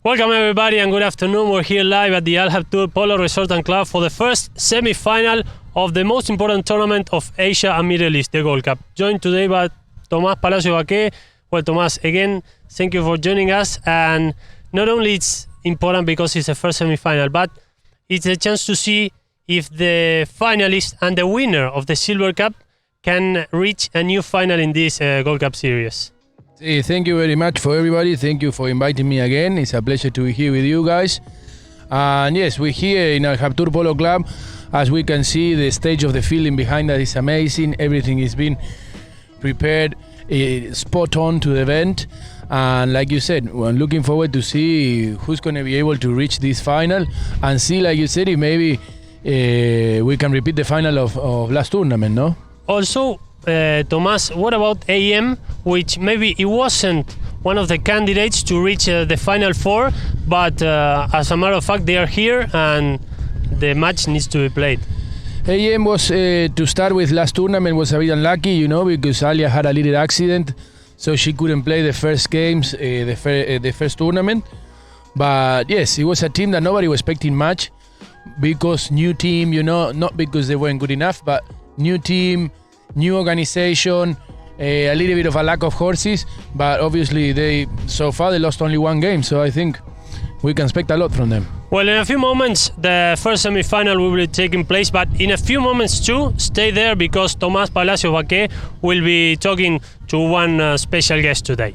Welcome everybody and good afternoon. We're here live at the Ghantoot Polo Resort and Club for the first semi-final of the most important tournament of Asia and Middle East, the Gold Cup. Joined today by Tomás Palacio Baqué. Well, Tomás, again, thank you for joining us. And not only it's important because it's the first semi-final, but it's a chance to see if the finalist and the winner of the Silver Cup can reach a new final in this Gold Cup series. Thank you very much for everybody. Thank you for inviting me again. It's a pleasure to be here with you guys. And yes, we're here in our Ghantoot Polo Club. As we can see, the stage of the fielding behind us is amazing. Everything is being prepared spot on to the event. And like you said, we're looking forward to see who's going to be able to reach this final and see, like you said, if maybe we can repeat the final of last tournament, no? Also, Tomás, what about AM, which maybe it wasn't one of the candidates to reach the Final Four, but as a matter of fact, they are here and the match needs to be played. AM was, to start with last tournament, was a bit unlucky, you know, because Alia had a little accident, so she couldn't play the first games, the first tournament. But yes, it was a team that nobody was expecting much, because new team, you know, not because they weren't good enough, but new team, new organization, a little bit of a lack of horses, but obviously so far they lost only one game, so I think we can expect a lot from them. Well, in a few moments the first semi-final will be taking place, but in a few moments too, stay there because Tomás Palacio Baqué will be talking to one special guest today.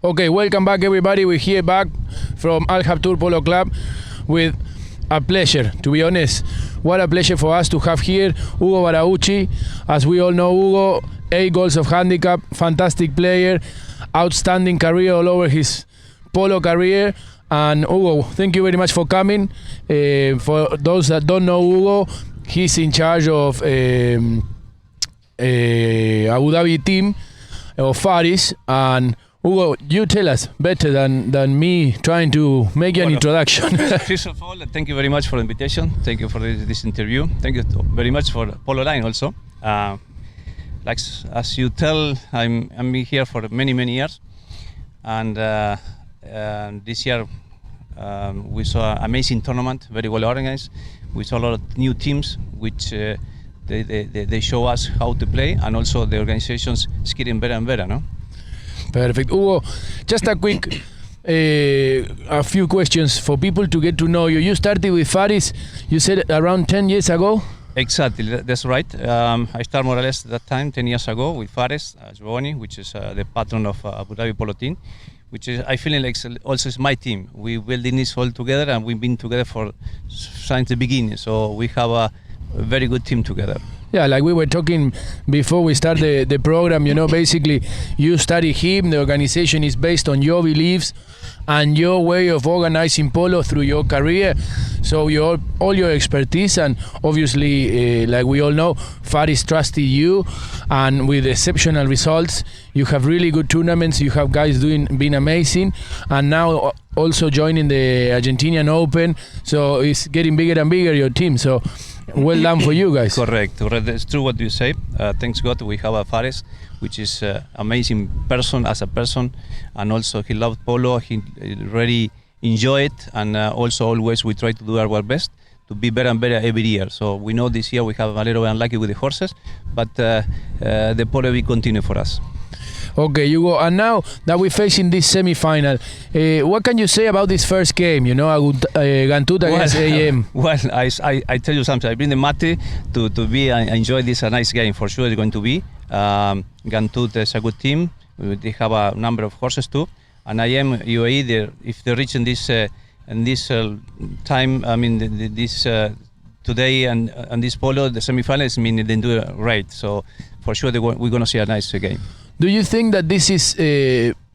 Okay, welcome back everybody. We're here back from Ghantoot Polo Club with a pleasure, to be honest. What a pleasure for us to have here Hugo Barauchi. As we all know, Hugo, 8 goals of handicap, fantastic player, outstanding career all over his polo career. And Hugo, thank you very much for coming. For those that don't know Hugo, he's in charge of Abu Dhabi team of Faris. And Hugo, you tell us better than me trying to make an introduction. First of all, thank you very much for the invitation. Thank you for this interview. Thank you very much for Polo Line also. Like as you tell, I'm here for many years, and this year we saw an amazing tournament, very well organized. We saw a lot of new teams, which they show us how to play, and also the organizations is getting better and better, no? Perfect. Hugo, just a quick, a few questions for people to get to know you. You started with Faris, you said around 10 years ago? Exactly, that's right. I started more or less that time, 10 years ago, with Faris Jovoni, which is the patron of Abu Dhabi Polo team, which is, I feel like also is my team. We building this all together and we've been together since the beginning, so we have a very good team together. Yeah, like we were talking before we start the program, you know, basically you study him, the organization is based on your beliefs and your way of organizing polo through your career. So all your expertise, and obviously, like we all know, Faris trusted you, and with exceptional results, you have really good tournaments. You have guys been amazing, and now also joining the Argentinian Open. So it's getting bigger and bigger, your team. So well done for you guys. Correct. It's true what you say. Thanks God we have a Fares, which is amazing person as a person, and also he loved polo. He really enjoy it, and also always we try to do our best to be better and better every year. So we know this year we have a little bit unlucky with the horses, but the polo will continue for us. Okay, Hugo, and now that we're facing this semi-final, what can you say about this first game, Ghantoot against AM? Well, I tell you something, I bring the mate to be and enjoy this a nice game, for sure it's going to be. Ghantoot is a good team, they have a number of horses too, and AM, UAE, if they reach in this time, I mean, this today and this polo, the semi-finals, I mean, they do it right, so for sure we're going to see a nice game. Do you think that this is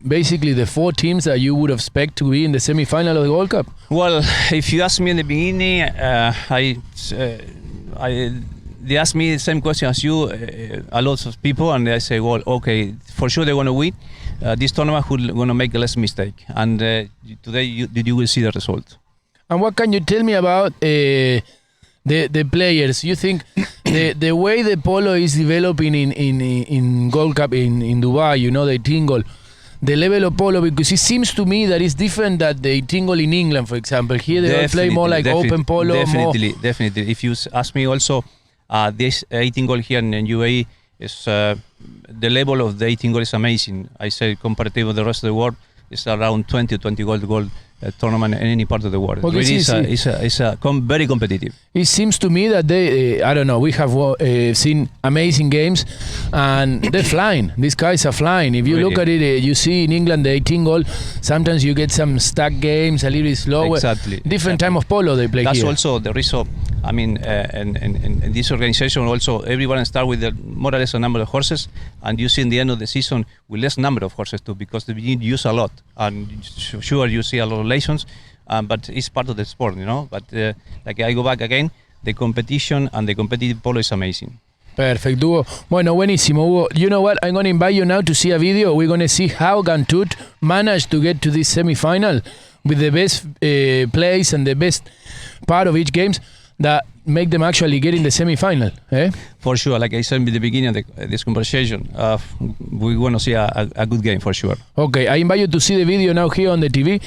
basically the 4 teams that you would expect to be in the semi-final of the World Cup? Well, if you ask me in the beginning, they asked me the same question as you, a lot of people, and I say, well, okay, for sure they're going to win this tournament, who's going to make less mistake. And today you will see the result. And what can you tell me about the players? You think the way the polo is developing in Gold Cup in Dubai, the 18 goal, the level of polo, because it seems to me that it's different than the 18 goal in England, for example. Here they all play more like open polo. Definitely. If you ask me also, this 18 goal here in UAE is the level of the 18 goal is amazing. I say comparative with the rest of the world, it's around 20 goal tournament in any part of the world. Okay, really it's very competitive. It seems to me that they, I don't know, we have seen amazing games and they're flying. These guys are flying. If you look at it, you see in England the 18 goal, sometimes you get some stuck games, a little bit slower. Exactly. Different time of polo they play That's here. also the reason, I mean, in this organization also, everyone start with more or less a number of horses, and you see in the end of the season with less number of horses too, because they use a lot. And sure, you see a lot of lessons, but it's part of the sport, But like I go back again, the competition and the competitive polo is amazing. Perfect, Hugo. Bueno, buenísimo, Hugo. You know what? I'm going to invite you now to see a video. We're going to see how Ghantoot managed to get to this semi-final with the best plays and the best part of each games that make them actually get in the semi-final. For sure, like I said in the beginning of this conversation, we want to see a good game for sure. Okay, I invite you to see the video now here on the TV,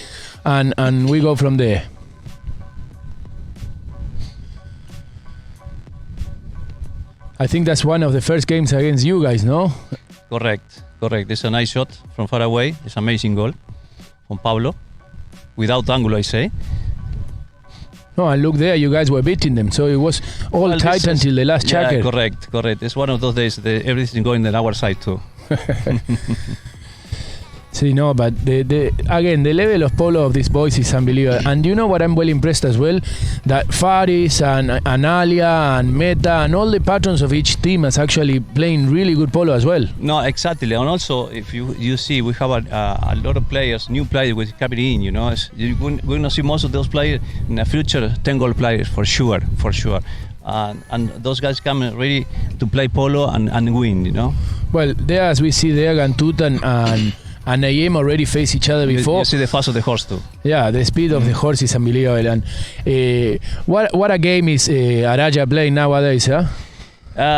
and we go from there. I think that's one of the first games against you guys, no? Correct. It's a nice shot from far away. It's an amazing goal from Pablo. Without angle, I say. No, and look there, you guys were beating them, so it was all tight until the last checker. Correct. It's one of those days everything going on our side too. See, no, but again, the level of polo of these boys is unbelievable. And you know what I'm well impressed as well? That Faris and Alia and Meta and all the patrons of each team is actually playing really good polo as well. No, exactly. And also, if you see, we have a lot of players, new players with coming in, You're going to see most of those players in the future 10-goal players, for sure. And those guys come ready to play polo and win, Well, there, as we see there, Ghantoot and AM already faced each other before. You see the fast of the horse too. Yeah, the speed of the horse is unbelievable. And what a game is Araja playing nowadays, huh?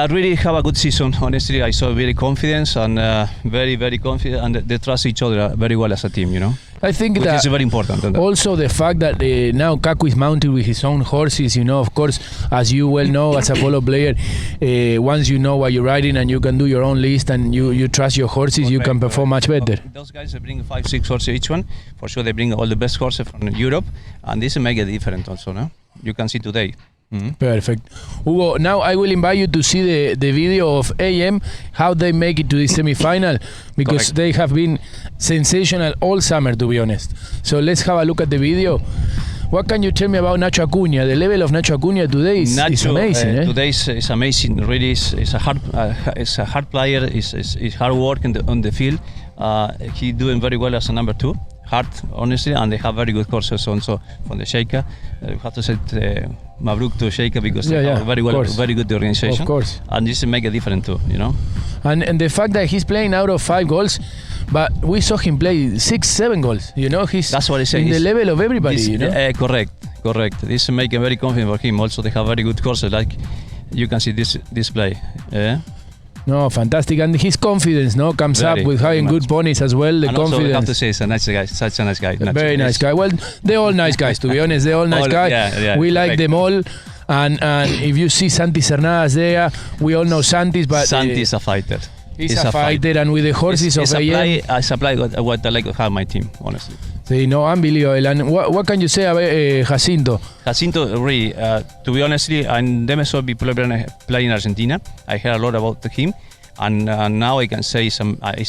Really have a good season. Honestly, I saw very confident and very, very confident, and they trust each other very well as a team, I think which that is very important. Also the fact that now Kaku is mounted with his own horses, of course, as you well know as a polo player, once you know what you're riding and you can do your own list and you trust your horses, you can perform much better. Those guys, they bring 5-6 horses each one. For sure, they bring all the best horses from Europe, and this make a difference also, no? You can see today. Mm-hmm. Perfect. Hugo, now I will invite you to see the video of AM, how they make it to the semi-final, because they have been sensational all summer, to be honest. So let's have a look at the video. What can you tell me about Nacho Acuña? The level of Nacho Acuña today is amazing. Today is amazing. Really, it's a hard player. It's hard work on the field. He's doing very well as a number 2. Hard, honestly, and they have very good courses also from the Sheikha. We have to say Mabruk to Sheikha because they have very good organization. Of course. And this make a difference too, And the fact that he's playing out of 5 goals, but we saw him play 6-7 goals. He's that's what I say. in the level of everybody. Correct. Correct. This make him very confident for him. Also, they have very good horses. Like you can see this play. No, fantastic. And his confidence comes up with having good ponies as well. The and confidence. Also, I have to say, he's a nice guy. Such a nice guy. Very nice guy. Well, they're all nice guys, to be honest. They're all nice guys. Yeah, we like them all. And if you see Santi Cernadas there, we all know Santi's, but Santi's a fighter. He's a fighter, and with the horses of AM. I supply what I like to have my team, honestly. Sí, no, unbelievable. And what can you say about Jacinto? Jacinto, really, to be honestly, I never saw people play in Argentina. I heard a lot about him, and now I can say he's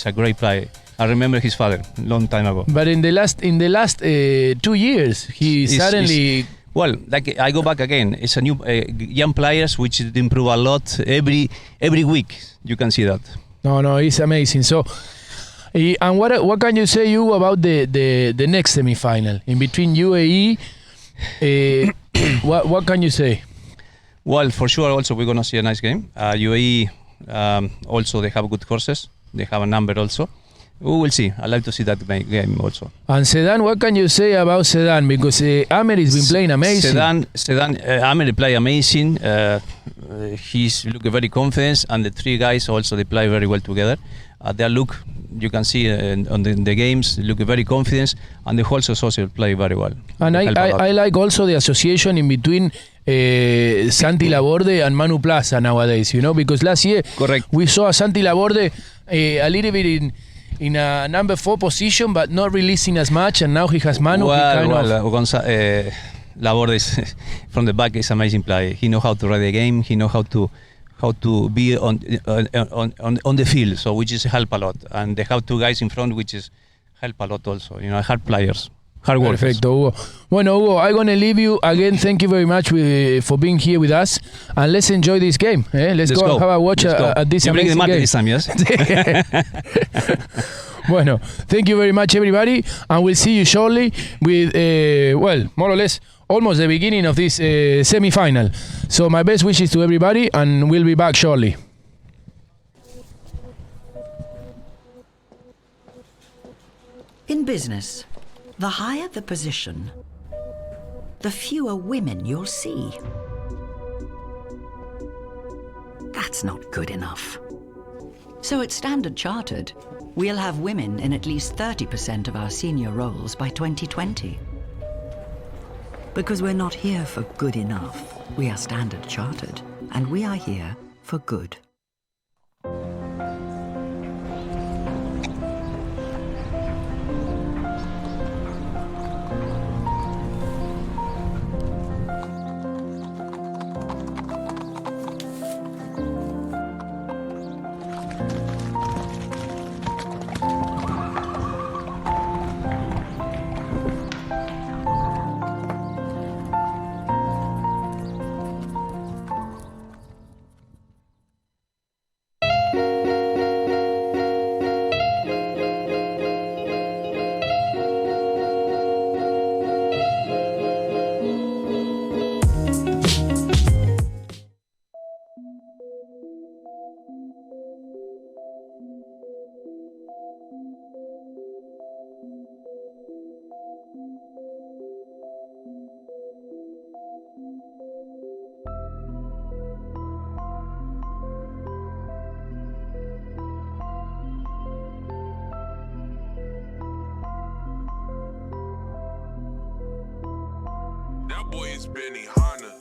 a great player. I remember his father a long time ago. But in the last 2 years, he suddenly. Well, like I go back again. It's a new young players which improve a lot every week. You can see that. No, it's amazing. So, and what can you say you about the next semi-final in between UAE? What can you say? Well, for sure. Also, we're gonna see a nice game. UAE also they have good horses. They have a number also. We will see. I like to see that game also. And Sedan, what can you say about Sedan? Because Amer has been playing amazing. Sedan, Amer play amazing. He's looking very confident, and the three guys also they play very well together. Their look, you can see on the games, they look very confident, and the horses also play very well. And I like also the association in between Santi Laborde and Manu Plaza nowadays. Because last year we saw Santi Laborde a little bit in a number 4 position, but not releasing as much, and now he has Manu. Laborde is from the back is amazing play. He knows how to read the game. He knows how to be on the field, so which is help a lot. And they have two guys in front, which is help a lot also. Hard players. Hard workers. Perfecto, Hugo. Bueno, Hugo, I'm going to leave you. Again, thank you very much for being here with us. And let's enjoy this game. Let's go and have a watch at this amazing game. This time, yes? Bueno, thank you very much, everybody. And we'll see you shortly with, more or less, almost the beginning of this semi-final. So my best wishes to everybody, and we'll be back shortly. In business, the higher the position, the fewer women you'll see. That's not good enough. So at Standard Chartered, we'll have women in at least 30% of our senior roles by 2020. Because we're not here for good enough. We are Standard Chartered, and we are here for good. That boy is Benny Hanna.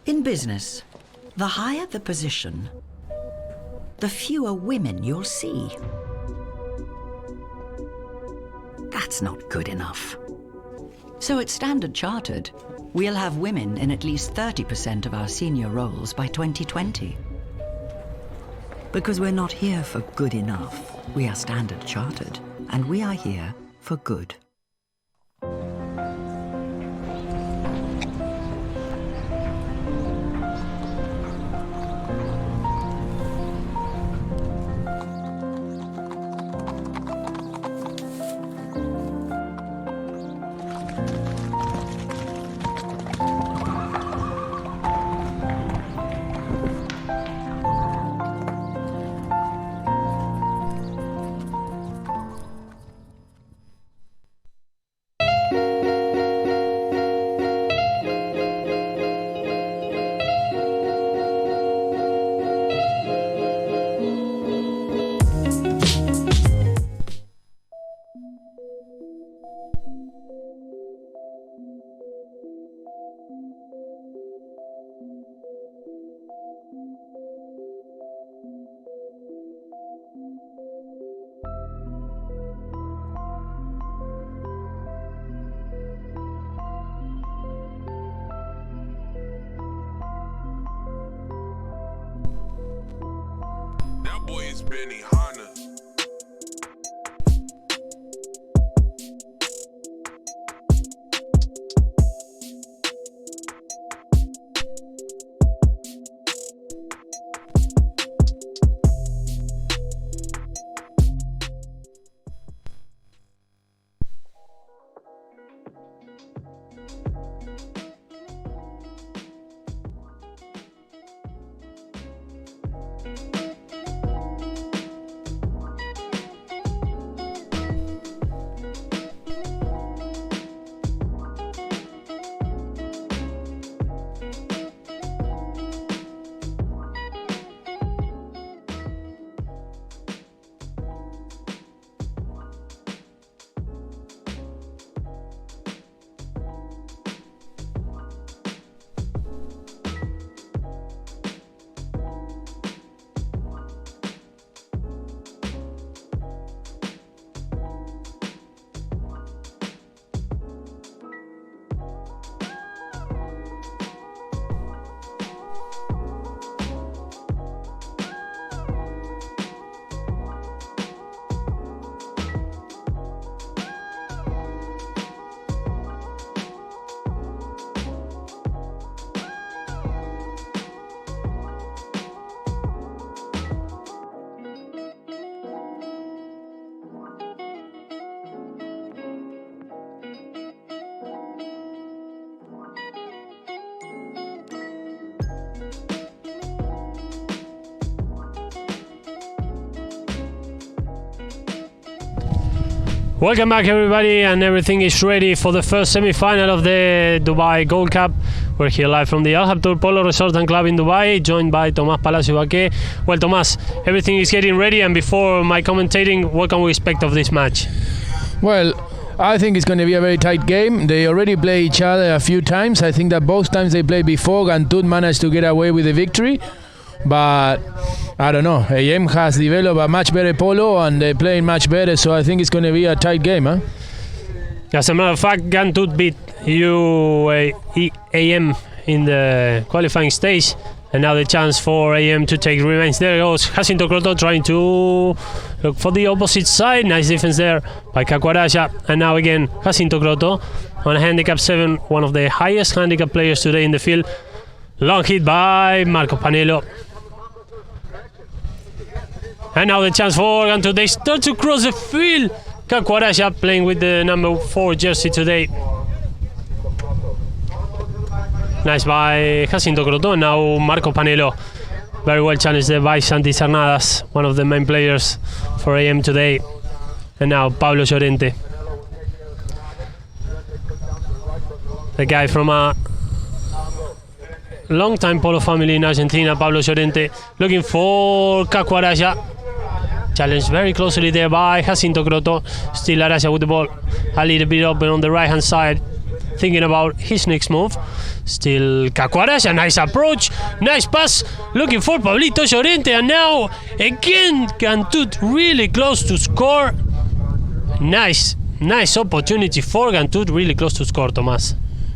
In business, the higher the position, the fewer women you'll see. That's not good enough. So at Standard Chartered, we'll have women in at least 30% of our senior roles by 2020. Because we're not here for good enough. We are Standard Chartered, and we are here for good. That boy is Benny Hanna. Welcome back, everybody, and everything is ready for the first semi-final of the Dubai Gold Cup. We're here live from the Al Habtoor Polo Resort and Club in Dubai, joined by Tomás Palacio Baqué. Well, Tomás, everything is getting ready, and before my commentating, what can we expect of this match? Well, I think it's going to be a very tight game. They already play each other a few times. I think that both times they played before, Ghantoot managed to get away with the victory. But I don't know. AM has developed a much better polo and they're playing much better, so I think it's going to be a tight game, huh? As a matter of fact, Ghantoot beat AM in the qualifying stage, and now the chance for AM to take revenge. There goes Jacinto Croto trying to look for the opposite side. Nice defense there by Cacuaraya. And now again Jacinto Croto on handicap 7, one of the highest handicap players today in the field. Long hit by Marco Panelo. And now the chance for Ghantoot. They start to cross the field. Cacuaraya playing with the number 4 jersey today. Nice by Jacinto Croto. Now Marco Panelo. Very well challenged there by Santi Cernadas, one of the main players for AM today. And now Pablo Llorente. The guy from a long-time polo family in Argentina, Pablo Llorente, looking for Cacuaraya. Challenged very closely there by Jacinto Croto. Still Araya with the ball a little bit open on the right-hand side. thinking about his next move. Still Cacuaraya, nice approach, nice pass, looking for Pablito Llorente, and now again Ghantoot really close to score. Nice opportunity for Ghantoot, really close to score, Tomás.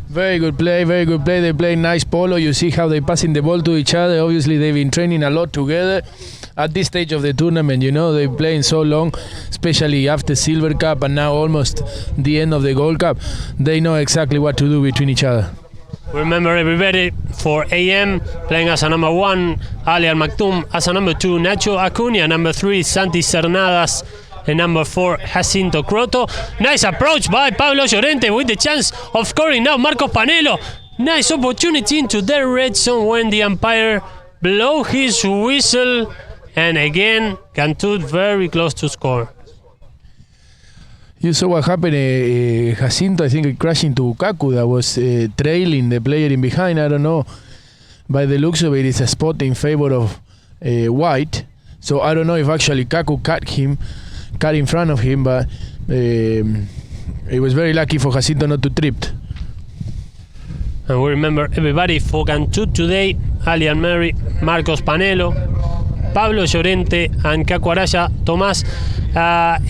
Very good play, very good play. They play nice polo. You see how they passing the ball to each other. Obviously, they've been training a lot together. At this stage of the tournament, you know, they're playing so long, especially after Silver Cup and now almost the end of the Gold Cup. They know exactly what to do between each other. Remember everybody, for AM, playing as a number 1, Ali Al Maktoum, as a number 2, Nacho Acuña, number 3, Santi Cernadas, and number 4, Jacinto Croto. Nice approach by Pablo Llorente with the chance of scoring now. Marcos Panelo, nice opportunity into the red zone when the umpire blow his whistle. And again, Ghantoot very close to score. You saw what happened. Jacinto, I think, it crashed into Kaku that was trailing the player in behind. I don't know. By the looks of it, it's a spot in favor of White. So I don't know if actually Kaku cut in front of him, but it was very lucky for Jacinto not to trip. And we remember everybody, for Ghantoot today, Ali Almeri, Marcos Panelo, Pablo Llorente, and Cacuaraya. Tomás,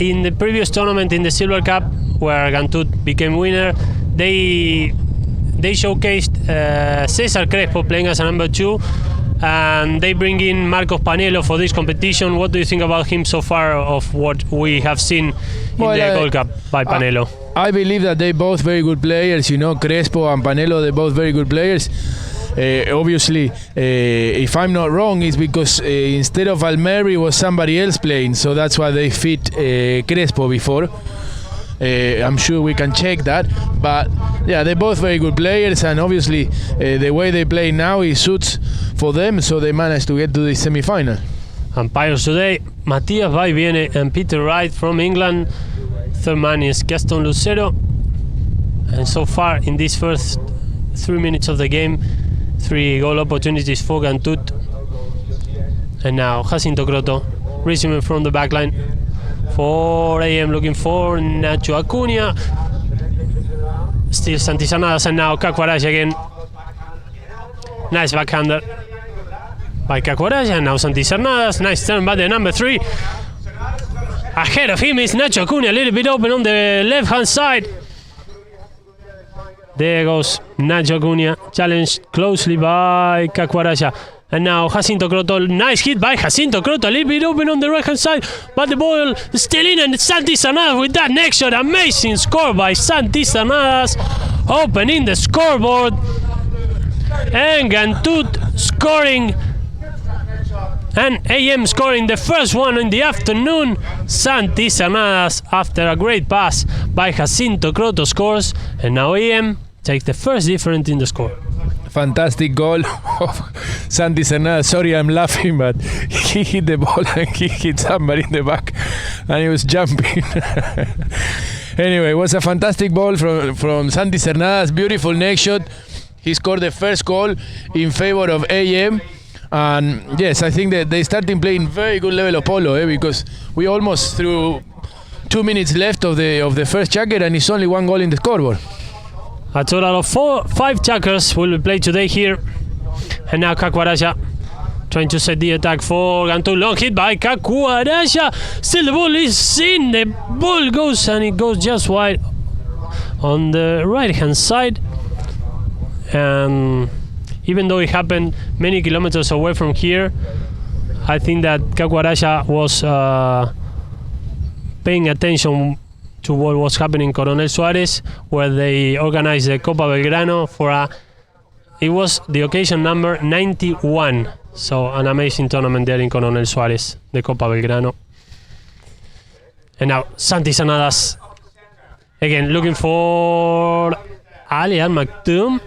in the previous tournament in the Silver Cup, where Ghantoot became winner, they showcased Cesar Crespo playing as a number 2, and they bring in Marcos Panelo for this competition. What do you think about him so far, of what we have seen in the Gold Cup by Panelo? I believe that they're both very good players. You know, Crespo and Panelo, they're both very good players. Obviously, if I'm not wrong, it's because instead of Almeri was somebody else playing, so that's why they fit Crespo before. I'm sure we can check that, but yeah, they're both very good players, and obviously the way they play now, it suits for them, so they managed to get to the semi-final. Umpires today, Matías Vaiviene and Peter Wright from England. Third man is Gaston Lucero, and so far in these first 3 minutes of the game, 3 goal opportunities for Ghantoot. And now Jacinto Croto resuming from the back line. 4 AM looking for Nacho Acuña. Still Santi Cernadas, and now Cacuaraya again. Nice backhander by Cacuaraya, and now Santi Cernadas. Nice turn by the number 3. Ahead of him is Nacho Acuña, a little bit open on the left hand side. There goes Nacho Acuña, challenged closely by Cacuaraya. And now Jacinto Croto, nice hit by Jacinto Croto, a little bit open on the right hand side, but the ball still in, and Santi Cernadas with that next shot. Amazing score by Santi Cernadas, opening the scoreboard. And Ghantoot scoring, and AM scoring the first one in the afternoon. Santi Cernadas, after a great pass by Jacinto Croto, scores, and now AM takes the first difference in the score. Fantastic goal of Santi Cernadas. Sorry, I'm laughing, but he hit the ball and he hit somebody in the back, and he was jumping. Anyway, it was a fantastic ball from Santi Cernadas. Beautiful neck shot. He scored the first goal in favor of AM. And yes, I think that they started playing very good level of polo, because we almost through 2 minutes left of the first jacket, and it's only 1 goal in the scoreboard. A total of 5 checkers will be played today here. And now Cacuaraya trying to set the attack for Ghantoot. Long hit by Cacuaraya. Still the ball is in. The ball goes, and it goes just wide on the right hand side. And even though it happened many kilometers away from here, I think that Cacuaraya was paying attention to what was happening in Coronel Suarez, where they organized the Copa Belgrano for it was the occasion number 91. So an amazing tournament there in Coronel Suarez, the Copa Belgrano. And now Santi Cernadas again looking for Ali Al Maktoum.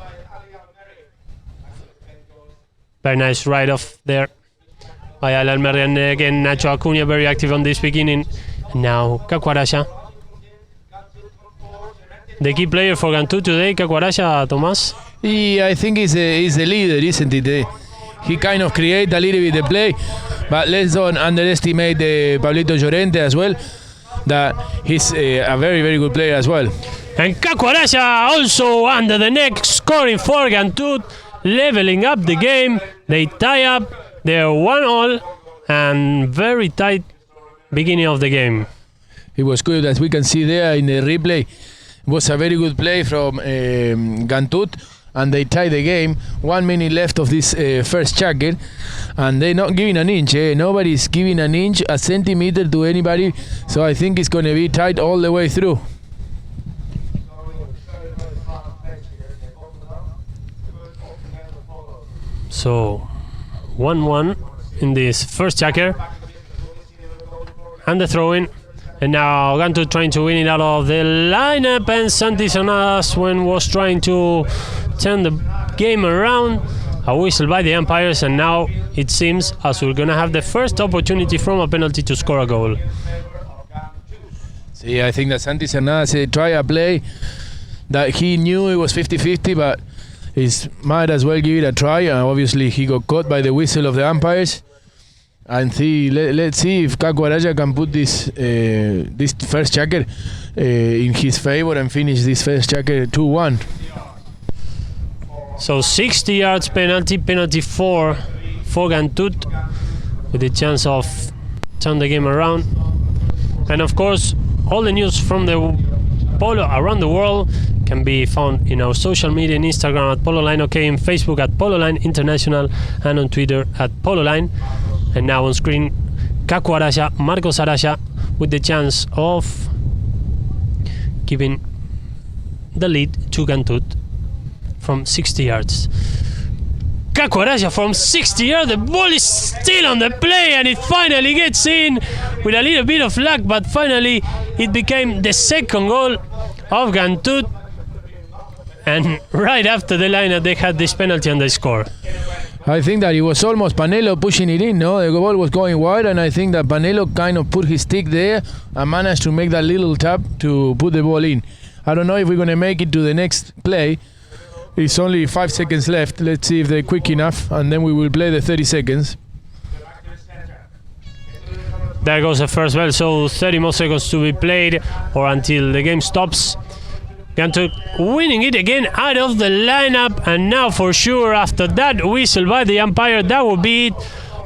Very nice right off there by Al Almeri, and again Nacho Acuña very active on this beginning. And now Cacuaraya, the key player for Ghantoot today. Cacuaraya, Tomás? Yeah, I think he's the leader, isn't it? He kind of creates a little bit the play, but let's don't underestimate Pablito Llorente as well, that he's a very, very good player as well. And Kakuaraya also under the neck, scoring for Ghantoot, leveling up the game. They tie up, they're 1-1, and very tight beginning of the game. It was good, as we can see there in the replay. It was a very good play from Ghantoot, and they tie the game. 1 minute left of this first jacket, and they're not giving an inch. Nobody's giving an inch, a centimeter to anybody, so I think it's going to be tight all the way through. So 1-1 in this first jacket, and the throw-in. And now Ghantoot trying to win it out of the lineup, and Santi Cernadas was trying to turn the game around. A whistle by the umpires, and now it seems as we're gonna have the first opportunity from a penalty to score a goal. See, I think that Santi Cernadas tried a play that he knew it was 50-50, but he might as well give it a try. Obviously, he got caught by the whistle of the umpires. And let's see if Kakuaraya can put this first jacket in his favor and finish this first jacket 2-1. So 60 yards penalty 4 for Ghantoot, with the chance of turn the game around. And of course, all the news from the polo around the world can be found in our social media, in Instagram at PoloLine OK, in Facebook at PoloLine International, and on Twitter at PoloLine. And now on screen, Kakuaraya, Marcos Araya, with the chance of giving the lead to Ghantoot from 60 yards. Kakuaraya from 60 yards, the ball is still on the play, and it finally gets in with a little bit of luck, but finally it became the second goal of Ghantoot. And right after the lineup, they had this penalty and they score. I think that it was almost Panelo pushing it in, no? The ball was going wide, and I think that Panelo kind of put his stick there and managed to make that little tap to put the ball in. I don't know if we're going to make it to the next play. It's only 5 seconds left. Let's see if they're quick enough, and then we will play the 30 seconds. There goes the first bell, so 30 more seconds to be played or until the game stops. Ghantoot winning it again out of the lineup, and now for sure after that whistle by the umpire, that will be it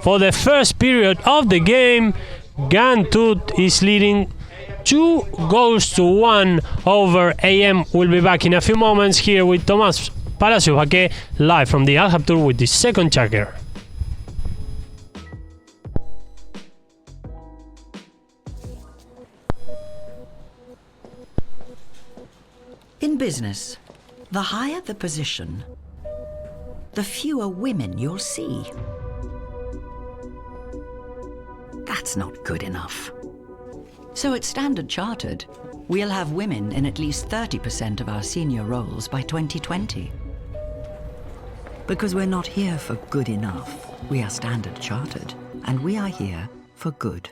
for the first period of the game. Ghantoot is leading 2-1 over AM. We'll be back in a few moments here with Tomás Palacios Baqué live from the Al Hab Tour with the second checker. In business, the higher the position, the fewer women you'll see. That's not good enough. So at Standard Chartered, we'll have women in at least 30% of our senior roles by 2020. Because we're not here for good enough. We are Standard Chartered, and we are here for good.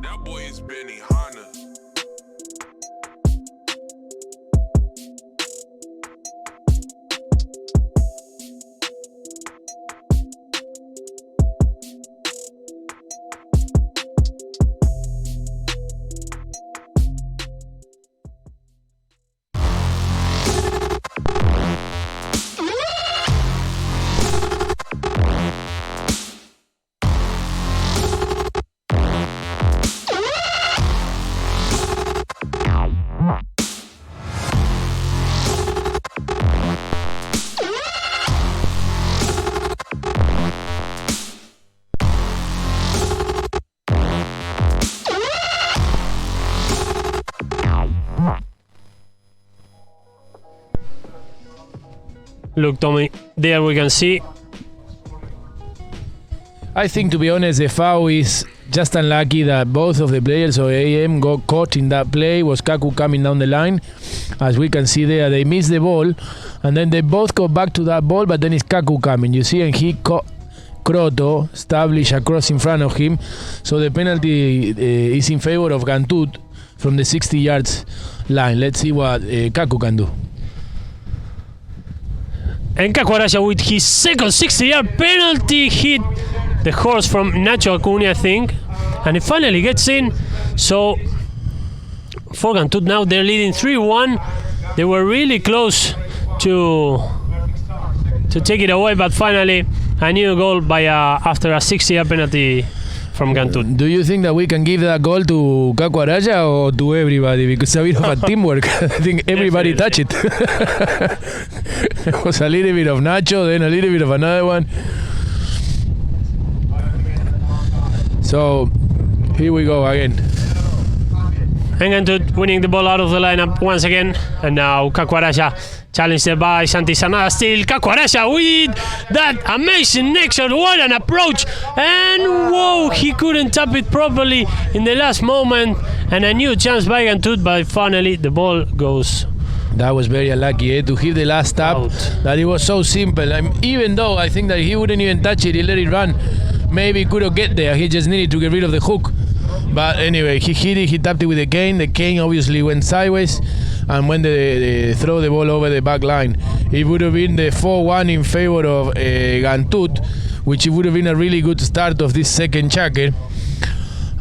That boy is Benny Hanna. Look, Tommy, there we can see. I think, to be honest, the foul is just unlucky that both of the players of AM got caught in that play. Was Kaku coming down the line. As we can see there, they missed the ball, and then they both go back to that ball, but then it's Kaku coming. You see, and he caught Kroto, established a cross in front of him. So the penalty is in favor of Ghantoot from the 60 yards line. Let's see what Kaku can do. And Kaku Araya with his second 60-yard penalty hit the horse from Nacho Acuna, I think, and it finally gets in. So for Ghantoot now, they're leading 3-1. They were really close to take it away, but finally a new goal by after a 60-yard penalty from Ghantoot. Do you think that we can give that goal to Kaku Araya or to everybody? Because it's a bit of a teamwork. I think everybody touched it. It was a little bit of Nacho, then a little bit of another one. So here we go again. And Ghantoot winning the ball out of the lineup once again. And now Kaku Araya challenged by Santi Cernada. Still Kaku Araya with that amazing neck shot. What an approach. And whoa, he couldn't tap it properly in the last moment. And a new chance by Ghantoot, but finally the ball goes. That was very unlucky to hit the last tap. Out. That it was so simple. Even though I think that he wouldn't even touch it, he let it run. Maybe he couldn't get there. He just needed to get rid of the hook. But anyway, he hit it. He tapped it with the cane. The cane obviously went sideways and went the throw the ball over the back line. It would have been the 4-1 in favor of Ghantoot, which it would have been a really good start of this second chapter.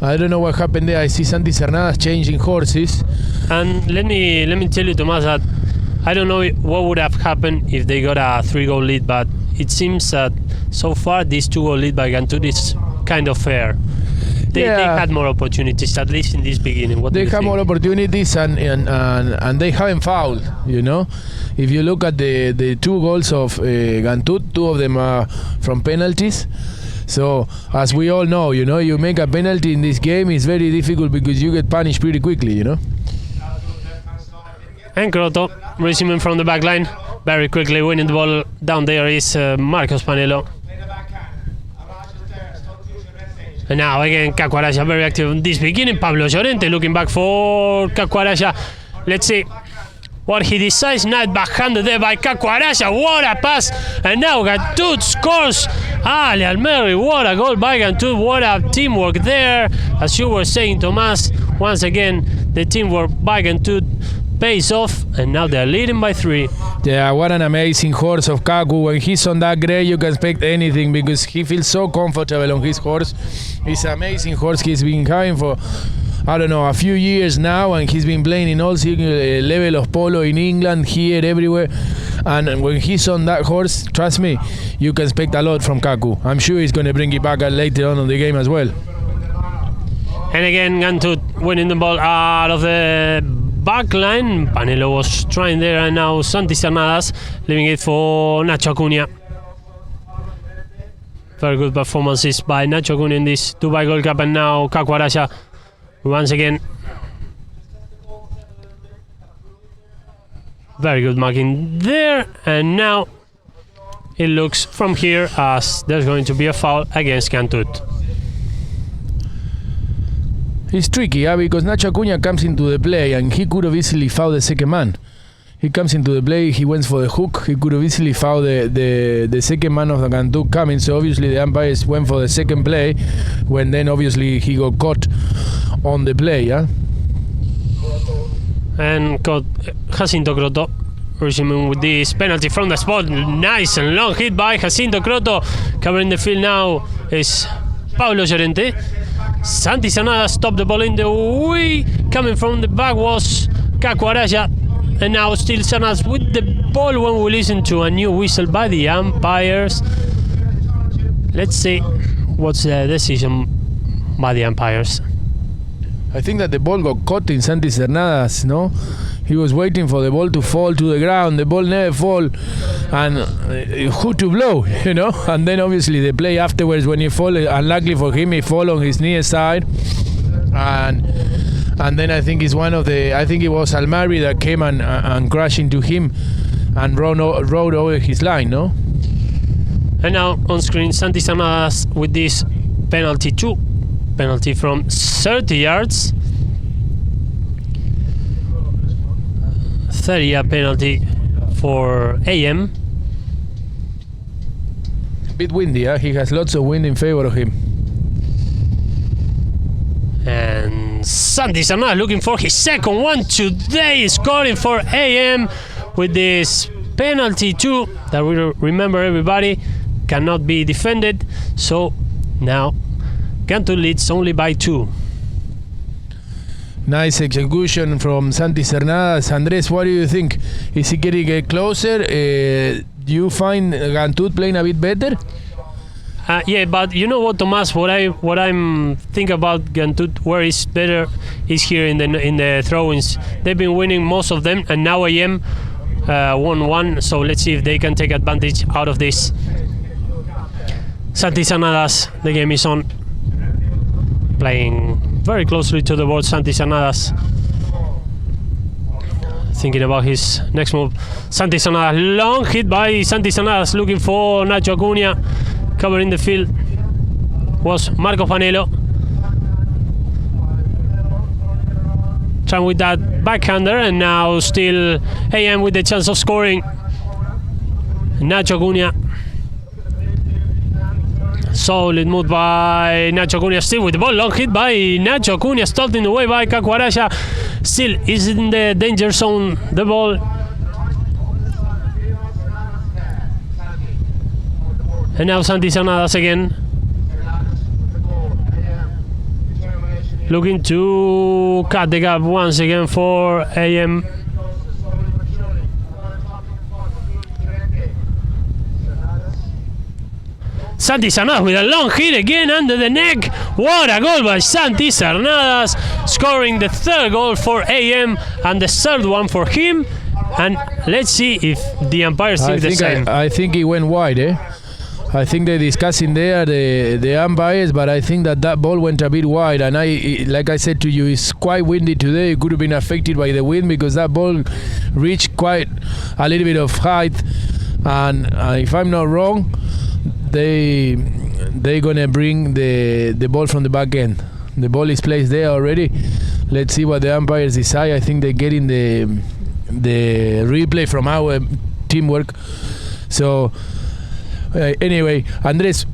I don't know what happened there. I see Santi Cernada changing horses. And let me tell you, Tomas, that I don't know what would have happened if they got a 3-goal lead, but it seems that so far this 2-goal lead by Ghantoot is kind of fair. They had more opportunities, at least in this beginning. What do you They have think? more opportunities and they haven't fouled, you know. If you look at the 2 goals of Ghantoot, 2 of them are from penalties. So, as we all know, you know, you make a penalty in this game, it's very difficult because you get punished pretty quickly, you know. And Kroto resuming from the back line. Very quickly winning the ball down there is Marcos Panelo. And now again Kaku Araya very active in this beginning. Pablo Llorente looking back for Kaku Araya. Let's see what he decides. Not backhanded there by Kaku Araya. What a pass. And now Ghantoot scores. Ali Almeri, what a goal by Ghantoot. What a teamwork there. As you were saying, Tomas, once again the teamwork by Ghantoot pays off, and now they're leading by 3. Yeah, what an amazing horse of Kaku. When he's on that gray, you can expect anything because he feels so comfortable on his horse. It's an amazing horse he's been having for, I don't know, a few years now, and he's been playing in all single level of polo in England, here, everywhere. And when he's on that horse, trust me, you can expect a lot from Kaku. I'm sure he's going to bring it back later on in the game as well. And again, Ghantoot winning the ball out of the back line. Panelo was trying there, and now Santi Cernadas leaving it for Nacho Acuna. Very good performances by Nacho Acuna in this Dubai Gold Cup, and now Kaku Araya once again. Very good marking there, and now it looks from here as there's going to be a foul against Ghantoot. It's tricky, because Nacho Acuna comes into the play and he could have easily fouled the second man. He comes into the play, he went for the hook, he could have easily fouled the second man of the Ghantoot coming, so obviously the umpires went for the second play, when then obviously he got caught on the play, yeah? And caught Jacinto Kroto, resuming with this penalty from the spot. Nice and long hit by Jacinto Kroto. Covering the field now is Pablo Llorente. Santi Cernada stopped the ball in the way. Coming from the back was Kaku Araya. And now still Cernadas with the ball when we listen to a new whistle by the umpires. Let's see what's the decision by the umpires. I think that the ball got caught in Santi Cernadas, no? He was waiting for the ball to fall to the ground. The ball never fall, and who to blow, you know? And then obviously the play afterwards, when he fall, unluckily for him, he fall on his near side, and then I think it's I think it was Almari that came and crashed into him, and rode over his line, no? And now on screen, Santi Cernadas with this penalty 2. Penalty from 30 yards. 30-yard penalty for AM. Bit windy, huh? He has lots of wind in favor of him. And Santi Cernadas looking for his second one today, scoring for AM with this penalty 2 that we remember, everybody, cannot be defended. So now Ghantoot leads only by 2. Nice execution from Santi Cernadas. Andres, what do you think? Is he getting closer? Do you find Ghantoot playing a bit better? Yeah, but you know what, Tomas? What I'm think about Ghantoot, where is better, is here in the throw-ins. They've been winning most of them, and now AM won one. So let's see if they can take advantage out of this. Santi Cernadas, the game is on. Playing very closely to the ball, Santi Cernadas. Thinking about his next move. Santi Cernadas, long hit by Santi Cernadas, looking for Nacho Acuna. Covering the field was Marco Panelo. Trying with that backhander, and now still AM with the chance of scoring. Nacho Acuna. Solid move by Nacho Acuna, still with the ball, long hit by Nacho Acuna, stopped in the way by Caco Araya. Still is in the danger zone, the ball. And now Santi Cernadas again. Looking to cut the gap once again for AM. Santi Cernadas with a long hit again under the neck. What a goal by Santi Cernadas, scoring the third goal for AM and the third one for him. And let's see if the umpires think the same. I think he went wide, eh? I think they're discussing there the umpires, but I think that ball went a bit wide. And like I said to you, it's quite windy today. It could have been affected by the wind because that ball reached quite a little bit of height. And if I'm not wrong, they're gonna bring the ball from the back end. The ball is placed there already. Let's see what the umpires decide. I think they're getting the replay from our teamwork. So anyway, Andres,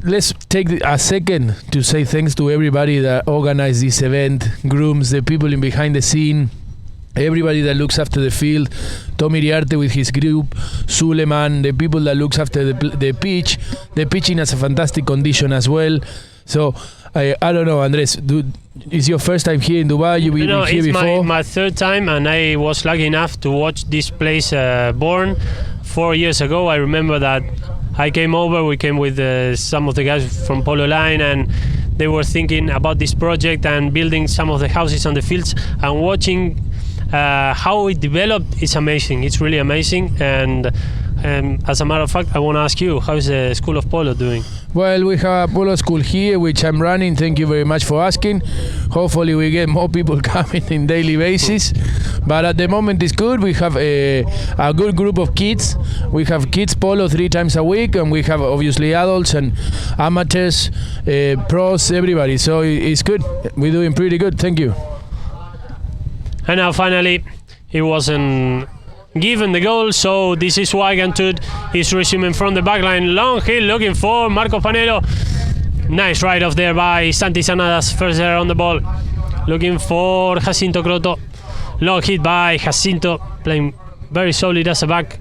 let's take a second to say thanks to everybody that organized this event, grooms, the people in behind the scene, everybody that looks after the field, Tommy Riarte with his group, Suleiman, the people that looks after the pitch. The pitching has a fantastic condition as well. So I don't know, Andres, it's your first time here in Dubai? You've been here before? It's my third time, and I was lucky enough to watch this place born 4 years ago. I remember that I came over, we came with some of the guys from Polo Line, and they were thinking about this project and building some of the houses on the fields, and watching how it developed is amazing. It's really amazing. And as a matter of fact, I want to ask you, how is the School of Polo doing? Well, we have a polo school here, which I'm running. Thank you very much for asking. Hopefully we get more people coming in daily basis. But at the moment it's good. We have a good group of kids. We have kids polo 3 times a week, and we have obviously adults and amateurs, pros, everybody. So it's good. We're doing pretty good. Thank you. And now finally, it wasn't given the goal, so this is why Ghantoot is resuming from the back line. Long hit looking for Marco Panelo. Nice ride off there by Santi Cernadas, first there on the ball. Looking for Jacinto Croto. Long hit by Jacinto, playing very solid as a back.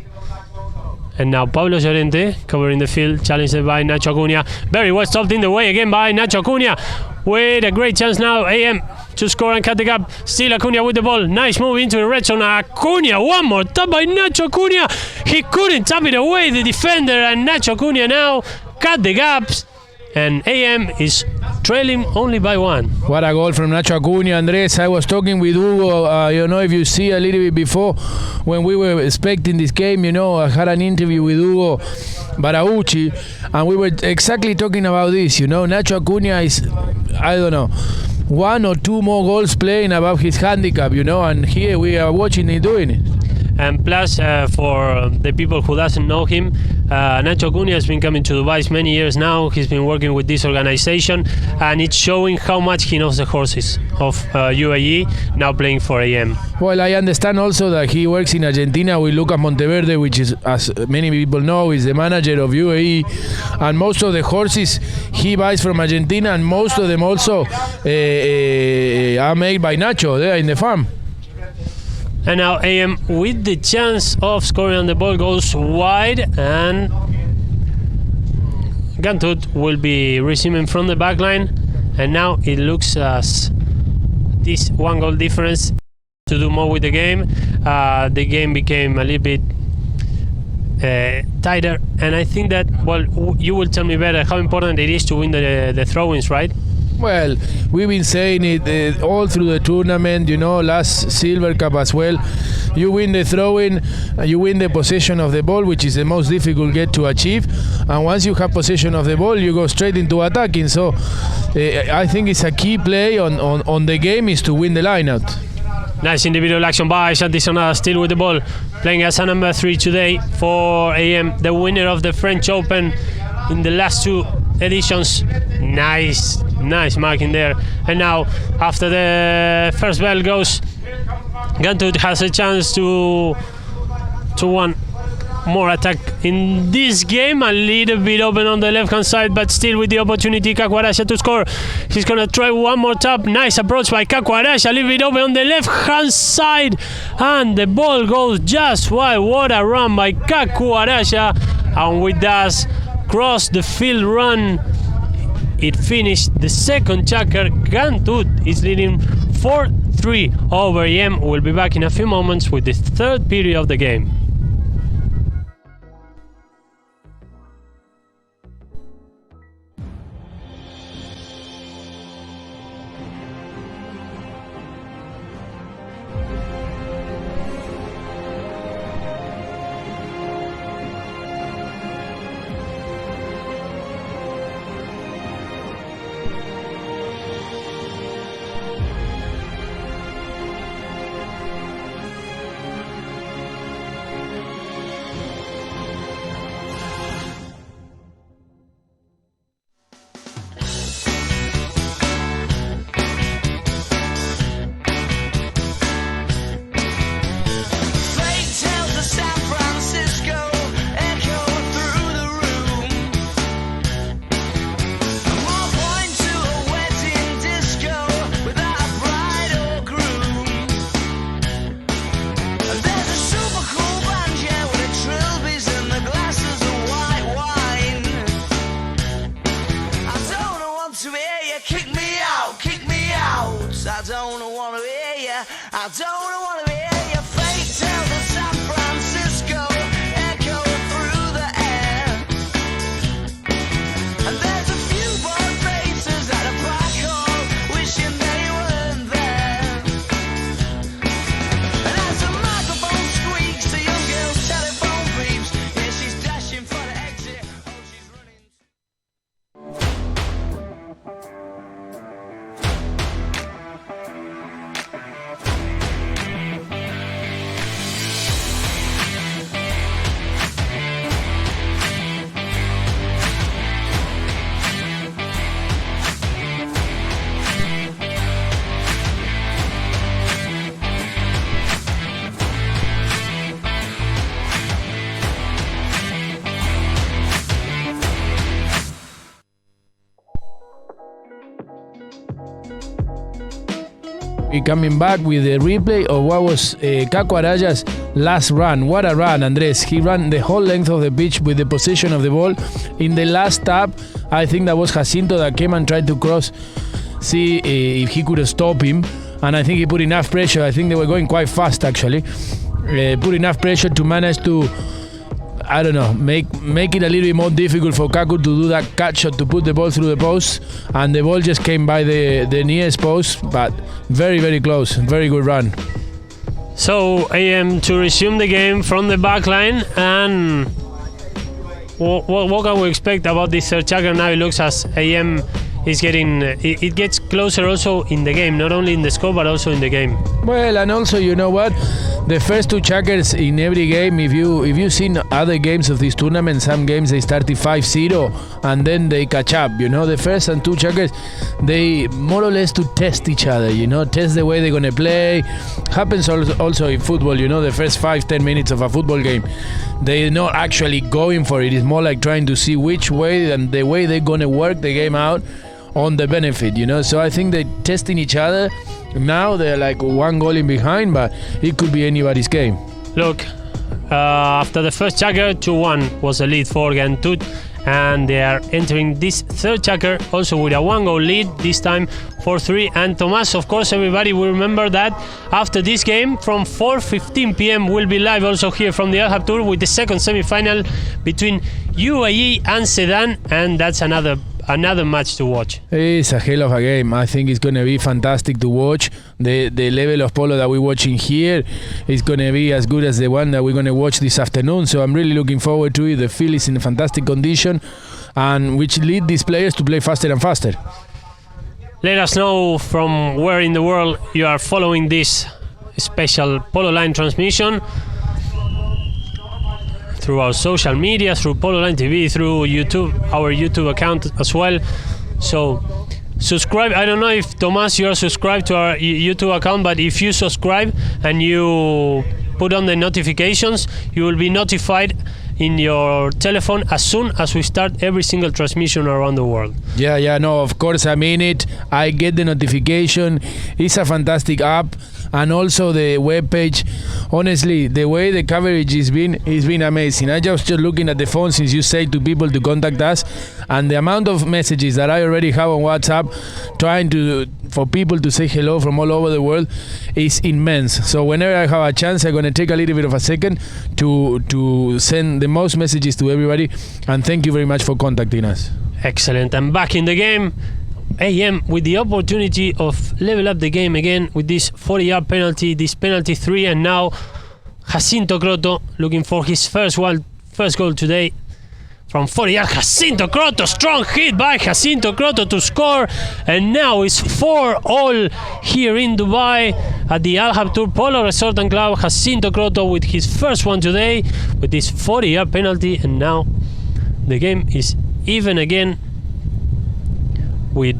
And now Pablo Llorente covering the field, challenged by Nacho Acuna. Very well stopped in the way again by Nacho Acuna. With a great chance now, AM to score and cut the gap. Still Acuna with the ball. Nice move into the red zone. Acuna, one more tap by Nacho Acuna. He couldn't tap it away, the defender, and Nacho Acuna now cut the gaps. And AM is trailing only by 1. What a goal from Nacho Acuna, Andres. I was talking with Hugo, if you see a little bit before, when we were expecting this game, I had an interview with Hugo Barauchi, and we were exactly talking about this. Nacho Acuna is, I don't know, 1 or 2 more goals playing above his handicap, and here we are watching him doing it. And plus, for the people who doesn't know him, Nacho Cunha has been coming to Dubai many years now. He's been working with this organization, and it's showing how much he knows the horses of UAE, now playing for AM. Well, I understand also that he works in Argentina with Lucas Monteverde, which is, as many people know, is the manager of UAE, and most of the horses he buys from Argentina, and most of them also are made by Nacho there in the farm. And now AM with the chance of scoring, and the ball goes wide, and Ghantoot will be receiving from the back line, and now it looks as this 1 goal difference to do more with the game. The game became a little bit tighter, and I think that, well, you will tell me better how important it is to win the throw-ins, right? Well, we've been saying it all through the tournament, last Silver Cup as well. You win the throw-in, you win the possession of the ball, which is the most difficult get to achieve. And once you have possession of the ball, you go straight into attacking. So I think it's a key play on the game is to win the line-out. Nice individual action by Santi Sonada, still with the ball, playing as a number 3 today for AM, the winner of the French Open in the last 2 editions. Nice marking there. And now, after the first bell goes, Ghantoot has a chance to one more attack in this game. A little bit open on the left hand side, but still with the opportunity, Cacuaracha to score. He's gonna try one more tap. Nice approach by Cacuaracha, a little bit open on the left hand side, and the ball goes just wide. What a run by Cacuaracha, and with that cross the field run, it finished the second checker. Ghantoot is leading 4-3 over AM. We'll be back in a few moments with the third period of the game. I don't wanna hear ya. I don't wanna hear your fate tell the San Francisco echo through the air. And there's a few bored faces at a black hole wishing they weren't there. And as the microphone squeaks, the young girl's telephone beeps. Yeah, she's dashing for the exit. Oh, she's running. We coming back with the replay of what was Cacuaracha's last run. What a run, Andres. He ran the whole length of the pitch with the possession of the ball. In the last tap, I think that was Jacinto that came and tried to cross, see if he could stop him. And I think he put enough pressure. I think they were going quite fast, actually. Put enough pressure to manage to, I don't know, make it a little bit more difficult for Cacu to do that catch shot to put the ball through the post, and the ball just came by the nearest post, but very, very close. Very good run. So AM to resume the game from the back line, and what can we expect about this third checker? Now it looks as AM is getting it gets closer also in the game, not only in the score but also in the game. Well, and also, you know what? The first two checkers in every game, if you've seen other games of this tournament, some games they started 5-0 and then they catch up. You know, the first and two checkers, they more or less to test each other. You know, test the way they're gonna play. Happens also in football. You know, the first 5-10 minutes of a football game, they're not actually going for it. It's more like trying to see which way and the way they're gonna work the game out on the benefit, you know. So I think they're testing each other. Now they're like one goal in behind, but it could be anybody's game. Look, after the first checker, 2-1 was the lead for Ghantoot, and they are entering this third checker also with a 1-goal lead, this time 4-3. And Tomas, of course, everybody will remember that after this game from 4:15 p.m. we'll be live also here from the Al Hab Tour with the second semi-final between UAE and Sedan, and that's another match to watch. It's a hell of a game. I think it's going to be fantastic to watch. The level of polo that we're watching here is going to be as good as the one that we're going to watch this afternoon. So I'm really looking forward to it. The field is in a fantastic condition, and which lead these players to play faster and faster. Let us know from where in the world you are following this special Polo Line transmission. Through our social media, through Polo Line TV, through YouTube, our YouTube account as well. So subscribe. I don't know if Tomas you are subscribed to our YouTube account, but if you subscribe and you put on the notifications, you will be notified in your telephone as soon as we start every single transmission around the world. Yeah, no, of course I mean it. I get the notification. It's a fantastic app. And also the webpage, honestly, the way the coverage has been amazing. I just looking at the phone since you say to people to contact us, and the amount of messages that I already have on WhatsApp trying for people to say hello from all over the world is immense. So whenever I have a chance, I'm going to take a little bit of a second to send the most messages to everybody, and thank you very much for contacting us. Excellent. And back in the game, AM with the opportunity of level up the game again with this 40-yard penalty, this penalty 3, and now Jacinto Croto looking for his first goal today from 40 yards. Jacinto Croto, strong hit by Jacinto Croto to score, and now it's 4-all here in Dubai at the Al Hab Tour Polo Resort and Club. Jacinto Croto with his first one today with this 40-yard penalty, and now the game is even again with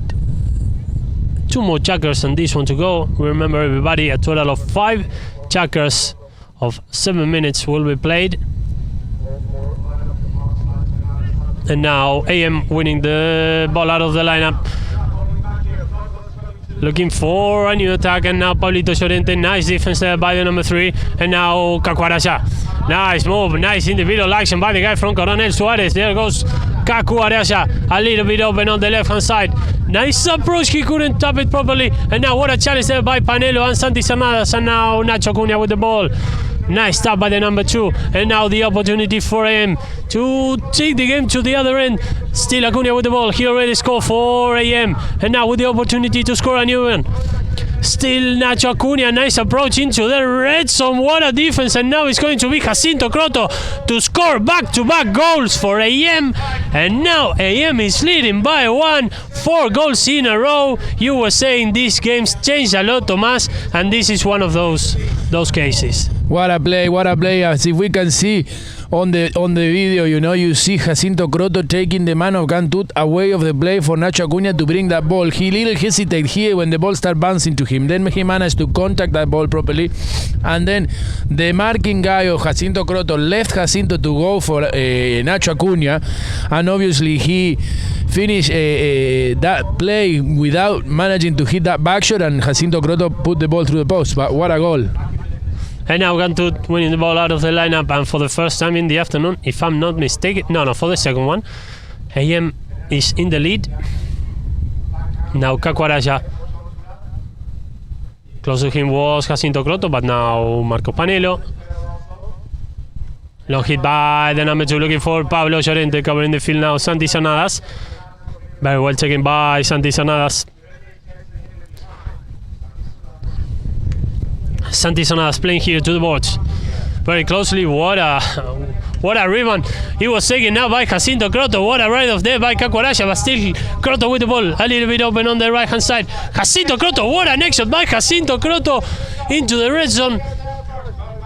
2 more checkers and this one to go. Remember everybody, a total of 5 checkers of 7 minutes will be played. And now AM winning the ball out of the lineup, looking for a new attack, and now Pablito Llorente, nice defense there by the number 3, and now Kakuaraya, nice move, nice individual action by the guy from Coronel Suarez. There goes Kakuaraya, a little bit open on the left hand side, nice approach, he couldn't tap it properly, and now what a challenge there by Panelo and Santi Cernadas, and now Nacho Cunha with the ball. Nice stop by the number 2, and now the opportunity for AM to take the game to the other end. Still Acuna with the ball. He already scored for AM, and now with the opportunity to score a new one. Still Nacho Acuna, nice approach into the red zone. What a defense, and now it's going to be Jacinto Croto to score back-to-back goals for AM, and now AM is leading by 1, 4 goals in a row. You were saying these games changed a lot, Tomas, and this is one of those cases. What a play, as if we can see on the video, you know, you see Jacinto Croto taking the man of Ghantoot away of the play for Nacho Acuna to bring that ball. He little hesitated here when the ball started bouncing to him. Then he managed to contact that ball properly. And then the marking guy of Jacinto Croto left Jacinto to go for Nacho Acuna. And obviously he finished that play without managing to hit that back shot, and Jacinto Croto put the ball through the post. But what a goal. And now Ghantoot winning the ball out of the lineup, and for the first time in the afternoon, if I'm not mistaken, no, for the second one, AM is in the lead. Now Kakuaraya. Close to him was Jacinto Croto, but now Marco Panelo. Long hit by the number 2, looking for Pablo Llorente, covering the field now. Santi Cernadas. Very well taken by Santi Cernadas. Santi Cernadas playing here to the boards very closely. What What a rebound. It was taken now by Jacinto Croto. What a ride off there by Caco Araya, but still Croto with the ball. A little bit open on the right hand side. Jacinto Croto, what an shot by Jacinto Croto into the red zone.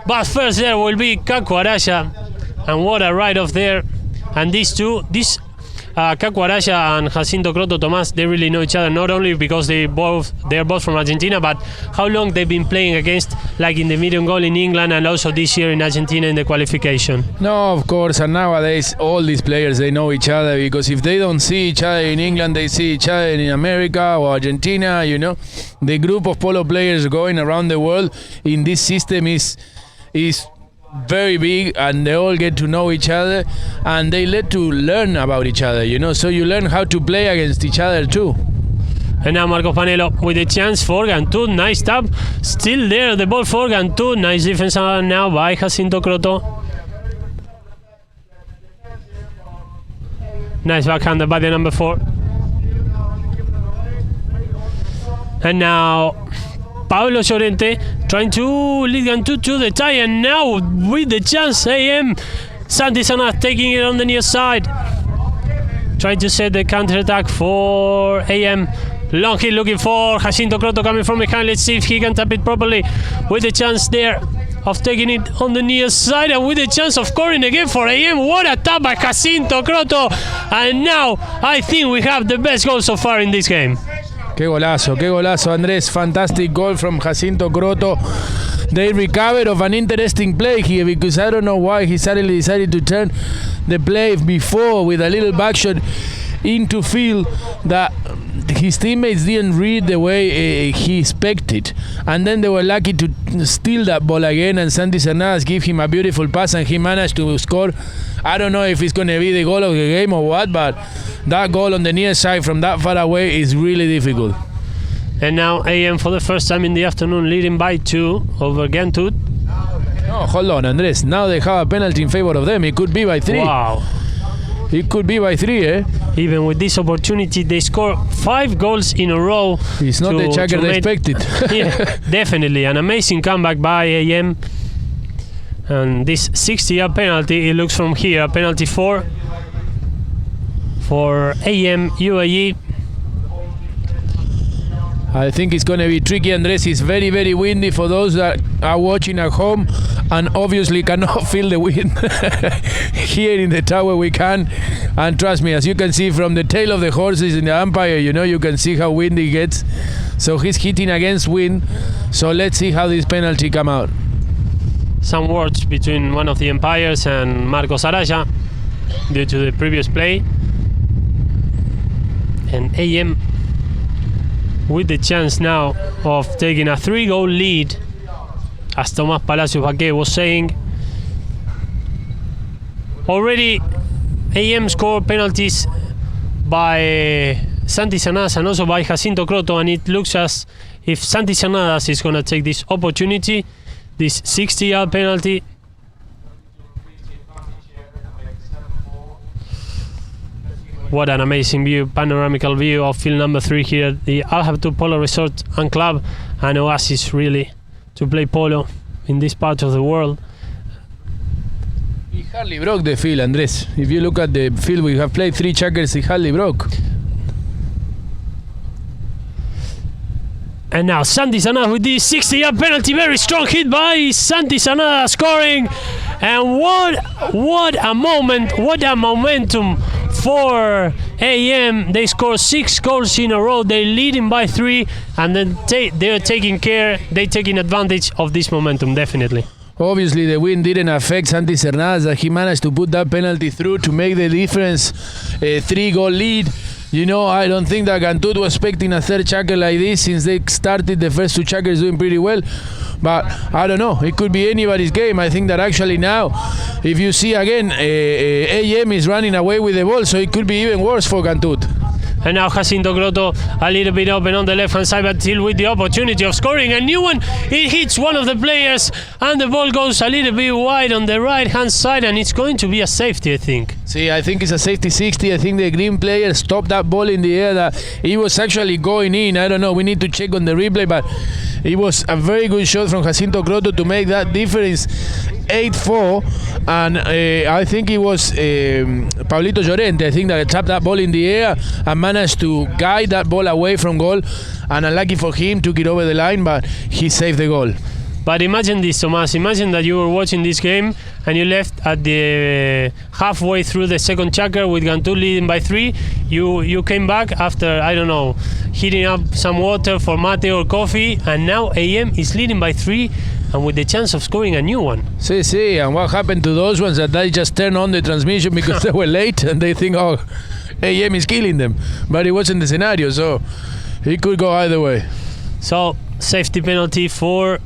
But first there will be Caco Araya. And what a ride off there. And these two, Caco Araya and Jacinto Croto, Tomás, they really know each other, not only because they're both from Argentina, but how long they've been playing against, like in the medium goal in England and also this year in Argentina in the qualification. No, of course, and nowadays all these players, they know each other, because if they don't see each other in England, they see each other in America or Argentina, you know. The group of polo players going around the world in this system is very big, and they all get to know each other, and they let to learn about each other, you know, so you learn how to play against each other too. And now Marcos Panelo with a chance for Ghantoot. Nice tap. Still there, the ball for Ghantoot. Nice defense now by Jacinto Croto. Nice backhander by the number 4. And now Pablo Llorente trying to lead Ghantoot to the tie, and now with the chance, AM Santisana taking it on the near side. Trying to set the counter attack for AM. Long hit looking for Jacinto Croto coming from behind. Let's see if he can tap it properly. With the chance there of taking it on the near side, and with the chance of scoring again for AM. What a tap by Jacinto Croto. And now I think we have the best goal so far in this game. Qué golazo, Andrés. Fantastic goal from Jacinto Croto. They recovered of an interesting play here, because I don't know why he suddenly decided to turn the play before with a little back shot into field that his teammates didn't read the way he expected, and then they were lucky to steal that ball again, and Santi Cernadas gave him a beautiful pass and he managed to score. I don't know if it's going to be the goal of the game or what, but that goal on the near side from that far away is really difficult. And now AM for the first time in the afternoon leading by 2 over Ghantoot. No, hold on, Andres. Now they have a penalty in favor of them. It could be by 3. Wow. It could be by 3, eh? Even with this opportunity, they score 5 goals in a row. It's not the checker they expected. Yeah, definitely. An amazing comeback by AM. And this 60-yard penalty, it looks from here, penalty 4 for AM UAE. I think it's going to be tricky, Andres. It's very, very windy for those that are watching at home and obviously cannot feel the wind. Here in the tower we can, and trust me, as you can see from the tail of the horses in the umpire, you know, you can see how windy it gets. So he's hitting against wind. So let's see how this penalty come out. Some words between one of the umpires and Marcos Araya due to the previous play. And AM with the chance now of taking a 3-goal lead, as Tomás Palacios Baqué was saying. Already AM scored penalties by Santi Cernadas and also by Jacinto Croto, and it looks as if Santi Cernadas is going to take this opportunity, this 60-yard penalty. What an amazing view, panoramical view of field number 3 here at the Al Habtoor Polo Resort and Club, an oasis really to play polo in this part of the world. He hardly broke the field, Andres. If you look at the field, we have played 3 checkers, he hardly broke. And now Santi Cernadas with this 60-yard penalty, very strong hit by Santi Cernadas scoring. And what a moment, what a momentum for AM. They score 6 goals in a row. They're leading by 3, and then they're taking advantage of this momentum, definitely. Obviously, the wind didn't affect Santi Cernadas, that he managed to put that penalty through to make the difference, a 3-goal lead. You know, I don't think that Ghantoot was expecting a third checker like this, since they started the first 2 checkers doing pretty well. But I don't know, it could be anybody's game. I think that actually now, if you see again, AM is running away with the ball, so it could be even worse for Ghantoot. And now Jacinto Croto a little bit open on the left-hand side, but still with the opportunity of scoring a new one. It hits one of the players, and the ball goes a little bit wide on the right-hand side, and it's going to be a safety, I think. See, I think it's a safety 60. I think the green player stopped that ball in the air, that it was actually going in. I don't know, we need to check on the replay, but it was a very good shot from Jacinto Croto to make that difference 8-4, and I think it was Pablito Llorente, I think, that tapped that ball in the air and managed to guide that ball away from goal, and unlucky for him, took it over the line, but he saved the goal. But imagine this, Tomas. Imagine that you were watching this game and you left at the halfway through the second checker with Ghantoot leading by 3. You came back after, I don't know, heating up some water for mate or coffee, and now AM is leading by 3 and with the chance of scoring a new one. See, and what happened to those ones that they just turned on the transmission because they were late and they think, oh, AM is killing them. But it wasn't the scenario, so it could go either way. So, safety penalty for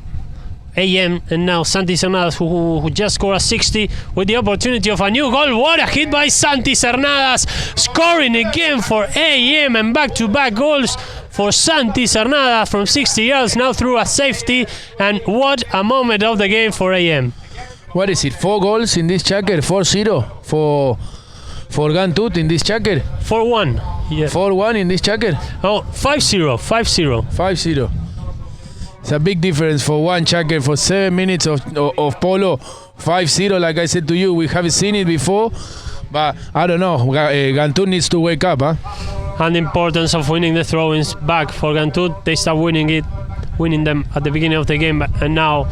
AM, and now Santi Cernadas, who just scored a 60 with the opportunity of a new goal. What a hit by Santi Cernadas, scoring again for AM, and back-to-back goals for Santi Cernadas from 60 yards, now through a safety, and what a moment of the game for AM. What is it, 4 goals in this checker, 4-0 for Ghantoot in this checker? 4-1. Yeah. 4-1 in this checker? Oh, 5-0. 5-0. It's a big difference for one checker for 7 minutes of polo. 5-0, like I said to you, we haven't seen it before, but I don't know. Ghantoot needs to wake up, huh? And the importance of winning the throw-ins back for Ghantoot. They start winning them at the beginning of the game, and now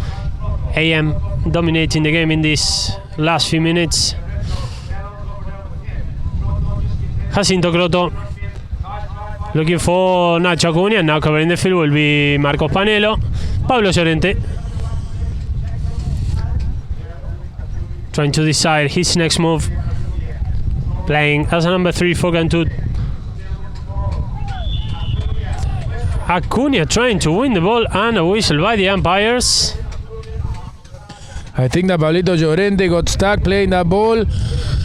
AM dominating the game in these last few minutes. Jacinto Croto looking for Nacho Acuña, and now covering the field will be Marcos Panelo. Pablo Llorente trying to decide his next move, playing as a number 3 for Ghantoot. Acuña trying to win the ball, and a whistle by the umpires. I think that Pablito Llorente got stuck playing that ball.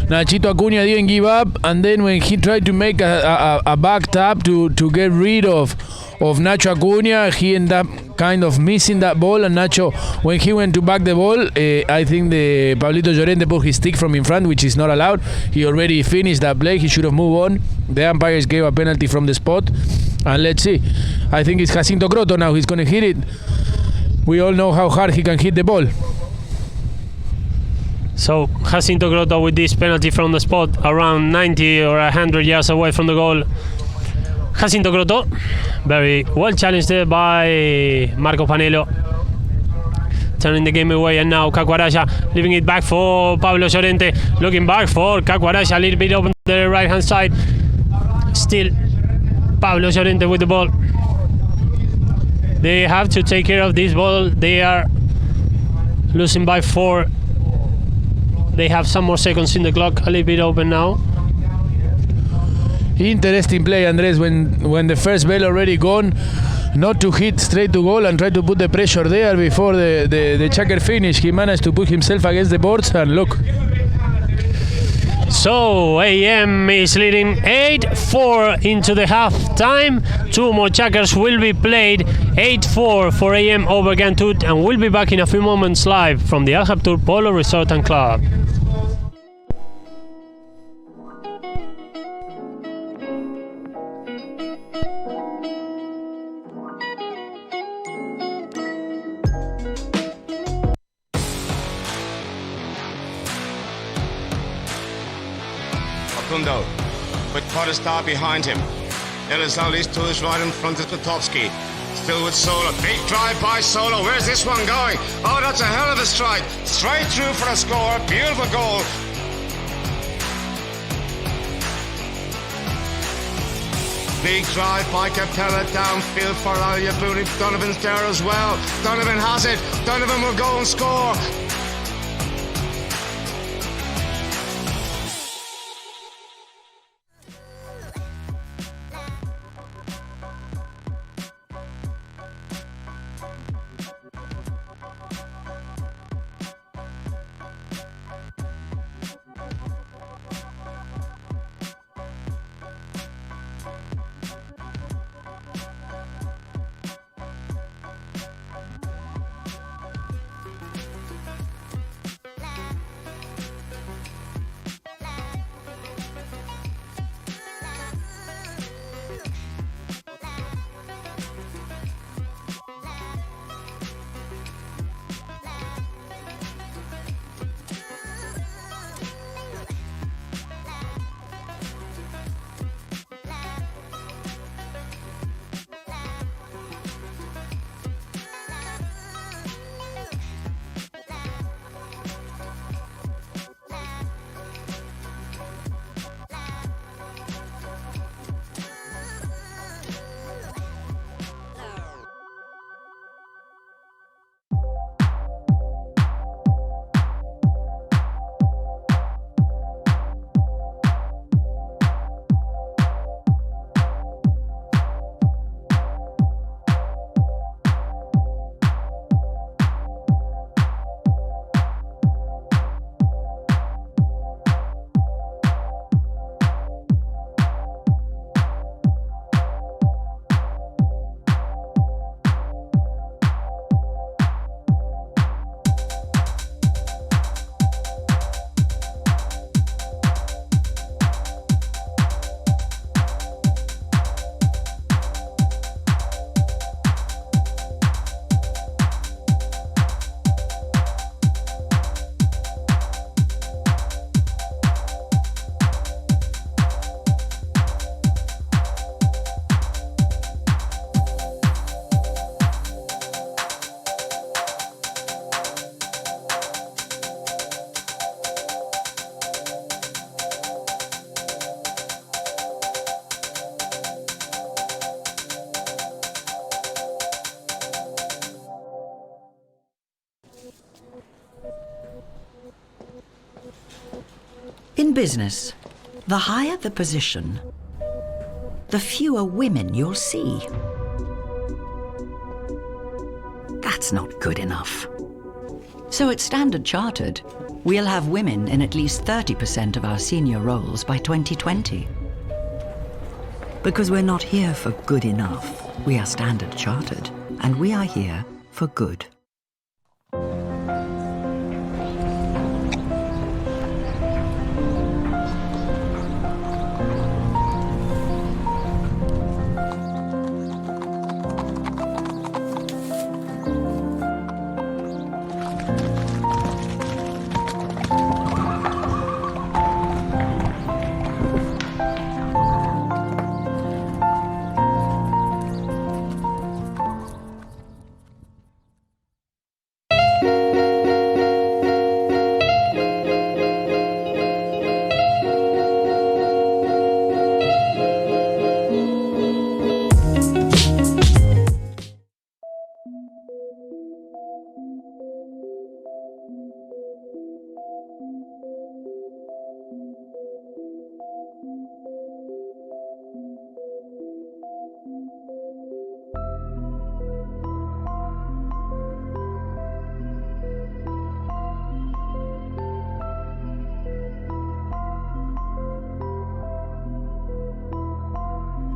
Nachito Acuña didn't give up, and then when he tried to make a back tap to get rid of Nacho Acuña, he ended up kind of missing that ball, and Nacho, when he went to back the ball, I think the Pablito Llorente put his stick from in front, which is not allowed. He already finished that play. He should have moved on. The umpires gave a penalty from the spot, and let's see. I think it's Jacinto Croto now. He's going to hit it. We all know how hard he can hit the ball. So Jacinto Croto with this penalty from the spot, around 90 or 100 yards away from the goal. Jacinto Croto, very well challenged there by Marcos Panelo, turning the game away, and now Cacuaraya leaving it back for Pablo Llorente, looking back for Cacuaraya, a little bit open the right hand side. Still Pablo Llorente with the ball. They have to take care of this ball. They are losing by 4. They have some more seconds in the clock, a little bit open now. Interesting play, Andres, when the first bell already gone, not to hit straight to goal and try to put the pressure there before the checker finish. He managed to put himself against the boards, and look. So AM is leading 8-4 into the half time. 2 more checkers will be played. 8-4 for AM over Ghantoot, and we'll be back in a few moments live from the Al Habtoor Polo Resort and Club. Facundo, with Podestar behind him. Elizalde to his right in front of Kotovsky. Still with Sola. Big drive by Sola. Where's this one going? Oh, that's a hell of a strike. Straight through for a score. Beautiful goal. Big drive by Capella downfield for Alia Booty. Donovan's there as well. Donovan has it. Donovan will go and score. In business, the higher the position, the fewer women you'll see. That's not good enough. So at Standard Chartered, we'll have women in at least 30% of our senior roles by 2020. Because we're not here for good enough. We are Standard Chartered, and we are here for good.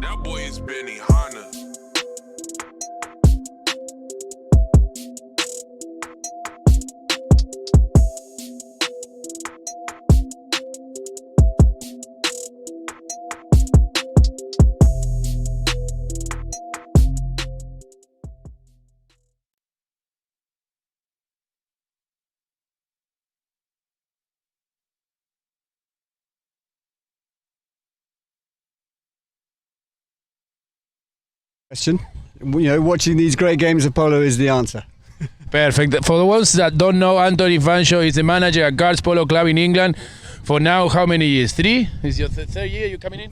That boy is Benny Hanna. Question. Watching these great games of polo is the answer. Perfect. For the ones that don't know, Anthony Fancho is the manager at Guards Polo Club in England for now how many years? 3? Is your third year you coming in?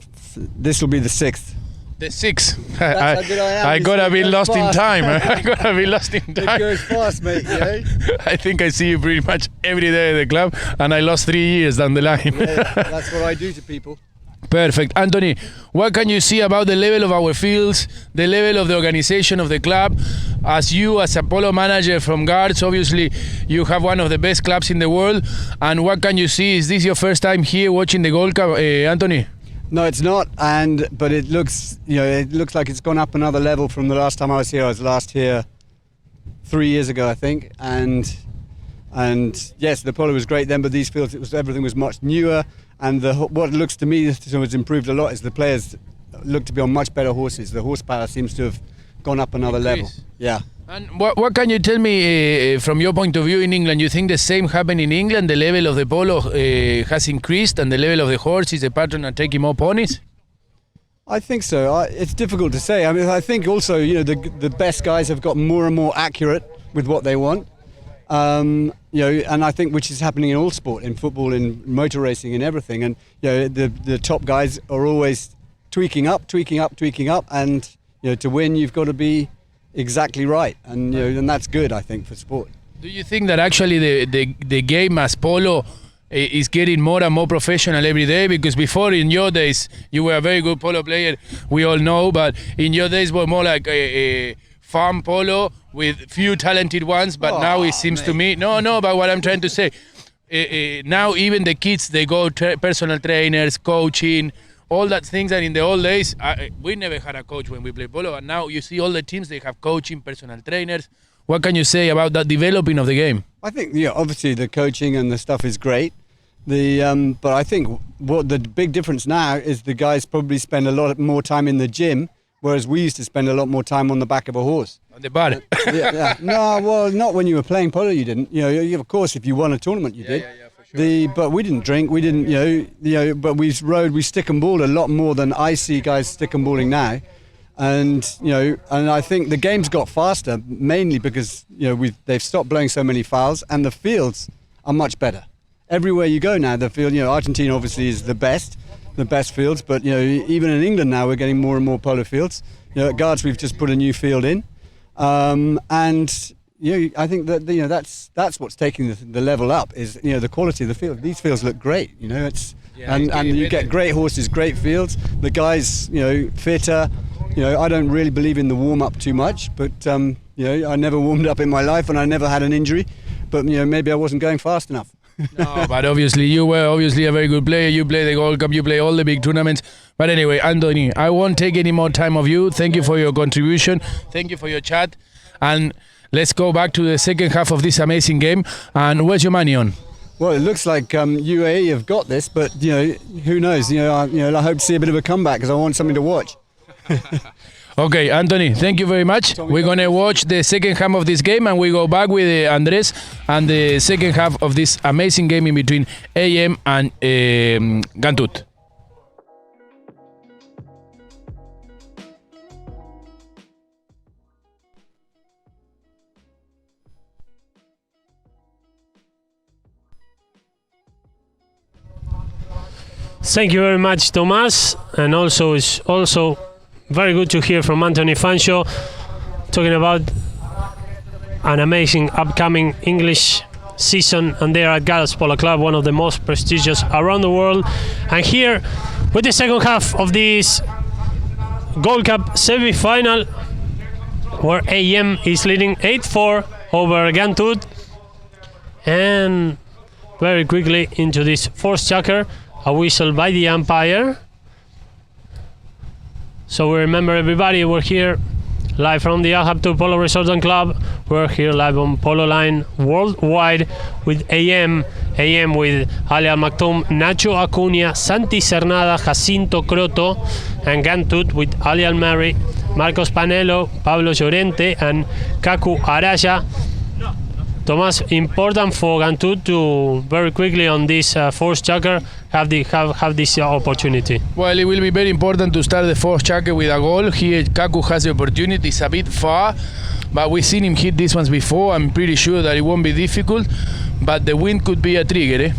This will be the 6th. The 6th. That's how good I am. I This gotta thing be goes lost in fast. time. I gotta be lost in It time. goes fast, mate. I think I see you pretty much every day at the club, and I lost 3 years down the line. That's what I do to people. Perfect. Anthony, what can you see about the level of our fields, the level of the organization of the club? As a polo manager from Guards, obviously you have one of the best clubs in the world. And what can you see? Is this your first time here watching the Gold Cup, Anthony? No, it's not. But it looks, like it's gone up another level from the last time I was here. I was last here 3 years ago, I think. And yes, the polo was great then, but these fields, everything was much newer. And what looks to me has improved a lot is the players look to be on much better horses. The horsepower seems to have gone up another level. Yeah. And what can you tell me from your point of view in England? You think the same happened in England? The level of the polo has increased and the level of the horses, the pattern are taking more ponies? I think so. It's difficult to say. I mean, I think also, the best guys have got more and more accurate with what they want. And I think which is happening in all sport, in football, in motor racing, in everything. And the top guys are always tweaking up, and to win you've got to be exactly right, and and that's good, I think, for sport. Do you think that actually the game as polo is getting more and more professional every day? Because before, in your days, you were a very good polo player, we all know, but in your days were more like a farm polo with few talented ones, but now it seems to me, but what I'm trying to say, now even the kids, they go personal trainers, coaching, all that things that in the old days, we never had a coach when we play polo, and now you see all the teams, they have coaching, personal trainers. What can you say about that developing of the game? I think, obviously the coaching and the stuff is great. But I think what the big difference now is the guys probably spend a lot more time in the gym, whereas we used to spend a lot more time on the back of a horse. On the bar. Yeah. No, well, not when you were playing polo, you didn't. Of course, if you won a tournament, you did. Yeah, for sure. But we didn't drink. We didn't, but we stick and ball a lot more than I see guys stick and balling now. And I think the game's got faster mainly because they've stopped blowing so many fouls, and the fields are much better. Everywhere you go now, the field. Argentina obviously is the best fields, but even in England now we're getting more and more polo fields. At Guards we've just put a new field in, and I think that that's what's taking the level up is the quality of the field. These fields look great. and you get great horses, great fields. The guys, fitter. I don't really believe in the warm-up too much, but I never warmed up in my life, and I never had an injury. But maybe I wasn't going fast enough. No, but obviously you were a very good player. You play the Gold Cup, you play all the big tournaments. But anyway, Anthony, I won't take any more time of you. Thank you for your contribution. Thank you for your chat. And let's go back to the second half of this amazing game. And where's your money on? Well, it looks like UAE have got this, but who knows? I hope to see a bit of a comeback because I want something to watch. Okay, Anthony, thank you very much. We're going to watch the second half of this game and we go back with Andres and the second half of this amazing game in between AM and Ghantoot. Thank you very much, Tomas. And also, it's also very good to hear from Anthony Fancho talking about an amazing upcoming English season, and they are at Gales Polo Club, one of the most prestigious around the world. And here with the second half of this Gold Cup semi-final, where AM is leading 8-4 over Ghantoot, and very quickly into this fourth checker, a whistle by the umpire. So we remember, everybody, we're here live from the Al Habtoor Polo Resort and Club. We're here live on Polo Line worldwide with AM with Ali Al Maktoum, Nacho Acuña, Santi Cernada, Jacinto Croto, and Ghantoot with Ali Al Mary, Marcos Panelo, Pablo Llorente, and Kaku Araya. Thomas, important for Ghantoot to very quickly on this fourth checker have this opportunity. Well, it will be very important to start the fourth checker with a goal. Here, Kaku has the opportunity. It's a bit far, but we've seen him hit these ones before. I'm pretty sure that it won't be difficult, but the wind could be a trigger.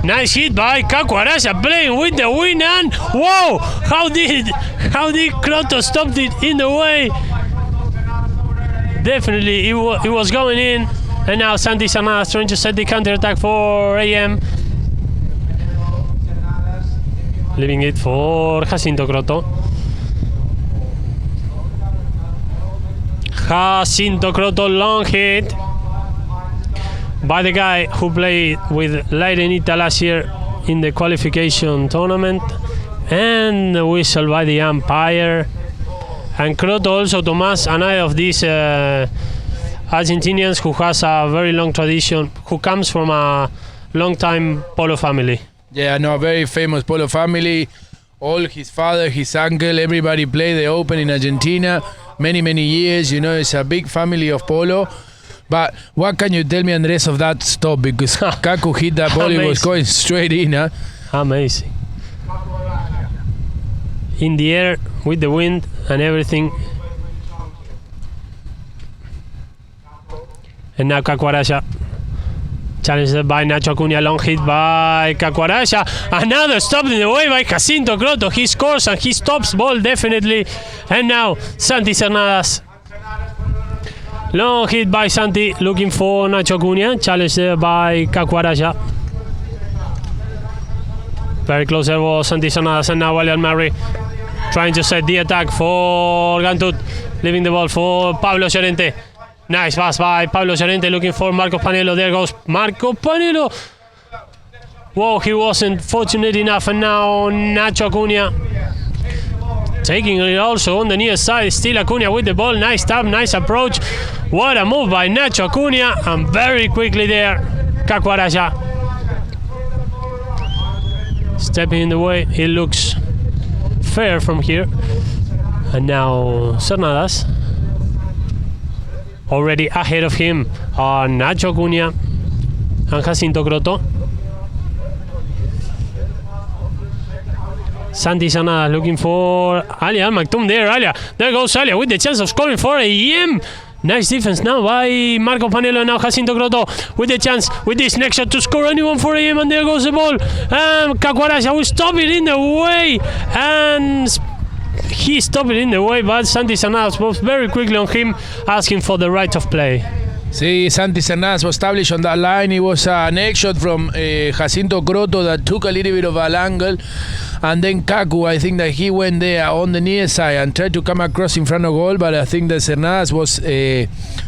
Nice hit by Kaku Araya, playing with the wind, and whoa! How did Croto stop it in the way? Definitely, it was going in, and now Santi Cernada is trying to set the counter-attack for AM. Leaving it for Jacinto Croto. Jacinto Croto, long hit by the guy who played with Leirenita last year in the qualification tournament, and the whistle by the umpire. And Croto also, Tomas, another of these Argentinians who has a very long tradition, who comes from a long-time polo family. Yeah, no, very famous polo family. All his father, his uncle, everybody played the Open in Argentina many years. It's a big family of polo. But what can you tell me, Andres, of that stop? Because Kaku hit that ball, it was going straight in. Huh? Amazing. In the air, with the wind and everything. And now Kaku Araya, challenged by Nacho Acuña, long hit by Kaku Araya. Another stop in the way by Jacinto Croto. He scores and he stops ball definitely. And now Santi Cernadas. Long hit by Santi, looking for Nacho Acuña, challenged by Kaku Araya. Very close there was Santi Cernadas, and now Ali Al Mary trying to set the attack for Ghantoot, leaving the ball for Pablo Llorente. Nice pass by Pablo Llorente, looking for Marcos Panelo. There goes Marcos Panelo. Whoa, he wasn't fortunate enough, and now Nacho Acuña taking it also on the near side. Still Acuña with the ball. Nice tap, nice approach. What a move by Nacho Acuña, and very quickly there, Kaku Araya stepping in the way. It looks fair from here. And now Cernadas already ahead of him are Nacho Acuña and Jacinto Croto. Santi Cernadas looking for Ali Al Maktoum there. There goes Alia with the chance of scoring for AM. Nice defense now by Marco Panelo, and now Jacinto Croto with the chance with this next shot to score anyone for AM, and there goes the ball. Kaku Araya will stop it in the way, and he stopped it in the way, but Santi Cernadas moves very quickly on him, asking for the right of play. See, Santi Cernadas was established on that line. It was a neck shot from Jacinto Croto that took a little bit of an angle. And then Kaku, I think that he went there on the near side and tried to come across in front of goal. But I think that Cernadas was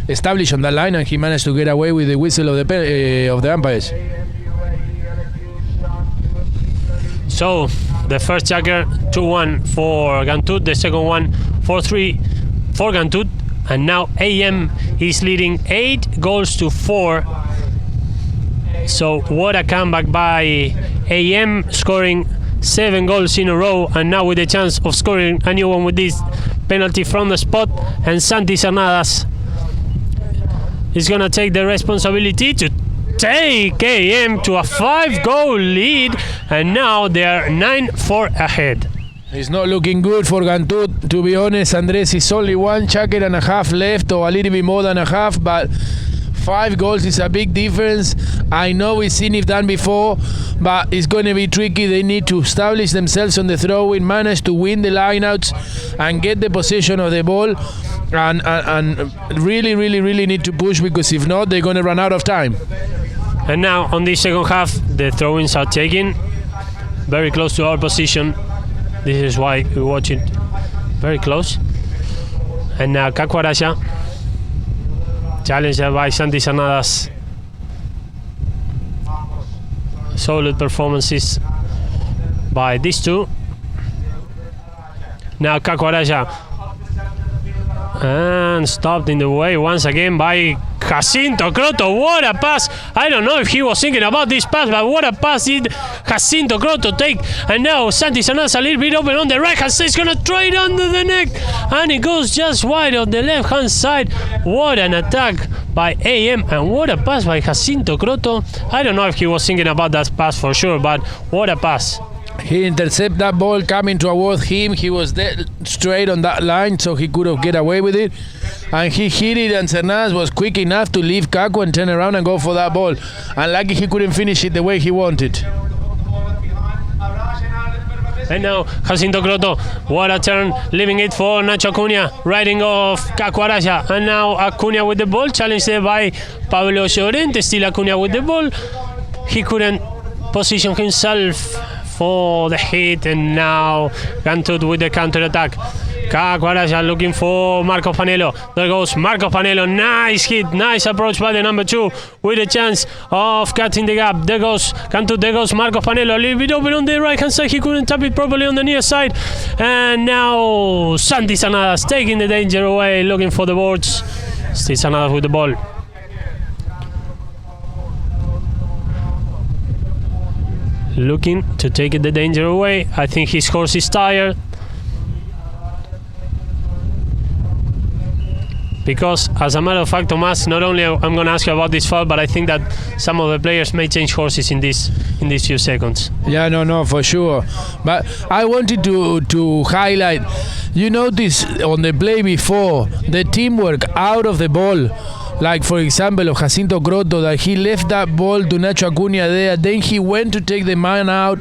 established on that line and he managed to get away with the whistle of the umpires. So, the first checker, 2-1 for Ghantoot. The second one, 4-3 for Ghantoot. And now AM is leading 8 goals to 4. So what a comeback by AM, scoring 7 goals in a row, and now with the chance of scoring a new one with this penalty from the spot. And Santi Cernadas is gonna take the responsibility to take AM to a 5-goal lead, and now they are 9-4 ahead. It's not looking good for Ghantoot, to be honest, Andres. It's only 1 checker and a half left, or a little bit more than a half, but 5 goals is a big difference. I know we've seen it done before, but it's going to be tricky. They need to establish themselves on the throw-in, manage to win the lineouts, and get the possession of the ball, and really need to push, because if not, they're going to run out of time. And now, on this second half, the throw-ins are taken very close to our position. This is why we watch it very close. And now Kaku Araya, challenged by Santi Cernadas. Solid performances by these two. Now Kaku Araya, and stopped in the way once again by Jacinto Croto. What a pass! I don't know if he was thinking about this pass, but what a pass did Jacinto Croto take. And now Santi Cernadas a little bit open on the right hand side. He's gonna try it under the neck, and it goes just wide on the left hand side. What an attack by AM, and what a pass by Jacinto Croto. I don't know if he was thinking about that pass for sure, but what a pass. He intercepted that ball coming towards him. He was dead straight on that line, so he could have get away with it. And he hit it, and Cernadas was quick enough to leave Kaku and turn around and go for that ball. And lucky he couldn't finish it the way he wanted. And now Jacinto Croto, what a turn, leaving it for Nacho Acuña, riding off Kaku Araya. And now Acuña with the ball, challenged by Pablo Llorente. Still Acuña with the ball. He couldn't position himself for the hit, and now Ghantoot with the counter attack. Kaku Araya looking for Marcos Panelo. There goes Marcos Panelo. Nice hit, nice approach by the number 2 with a chance of cutting the gap. There goes Ghantoot, there goes Marcos Panelo. A little bit open on the right hand side. He couldn't tap it properly on the near side. And now Santi Cernadas taking the danger away, looking for the boards. Still Cernadas with the ball. Looking to take the danger away. I think his horse is tired, because as a matter of fact, Tomas, not only I'm going to ask you about this foul, but I think that some of the players may change horses in these few seconds. Yeah, no, for sure. But I wanted to highlight, you notice on the play before, the teamwork out of the ball. Like, for example, of Jacinto Croto, that he left that ball to Nacho Acuña there, then he went to take the man out.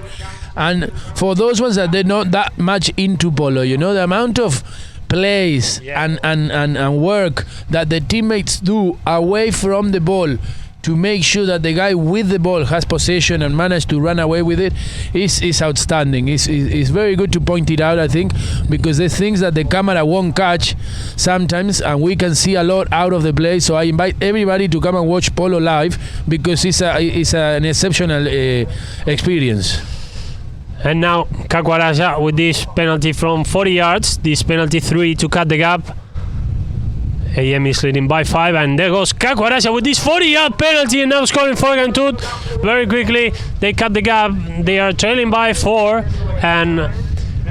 And for those ones that they're not that much into polo, you know, the amount of plays and work that the teammates do away from the ball to make sure that the guy with the ball has possession and manage to run away with it is outstanding. It's very good to point it out, I think, because there's things that the camera won't catch sometimes, and we can see a lot out of the play. So I invite everybody to come and watch polo live, because it's an exceptional experience. And now Kaku Araya with this penalty from 40 yards, this penalty 3 to cut the gap. AM is leading by 5, and there goes Kaku Araya with this 40-yard penalty, and now scoring for Ghantoot. Very quickly, they cut the gap. They are trailing by 4, and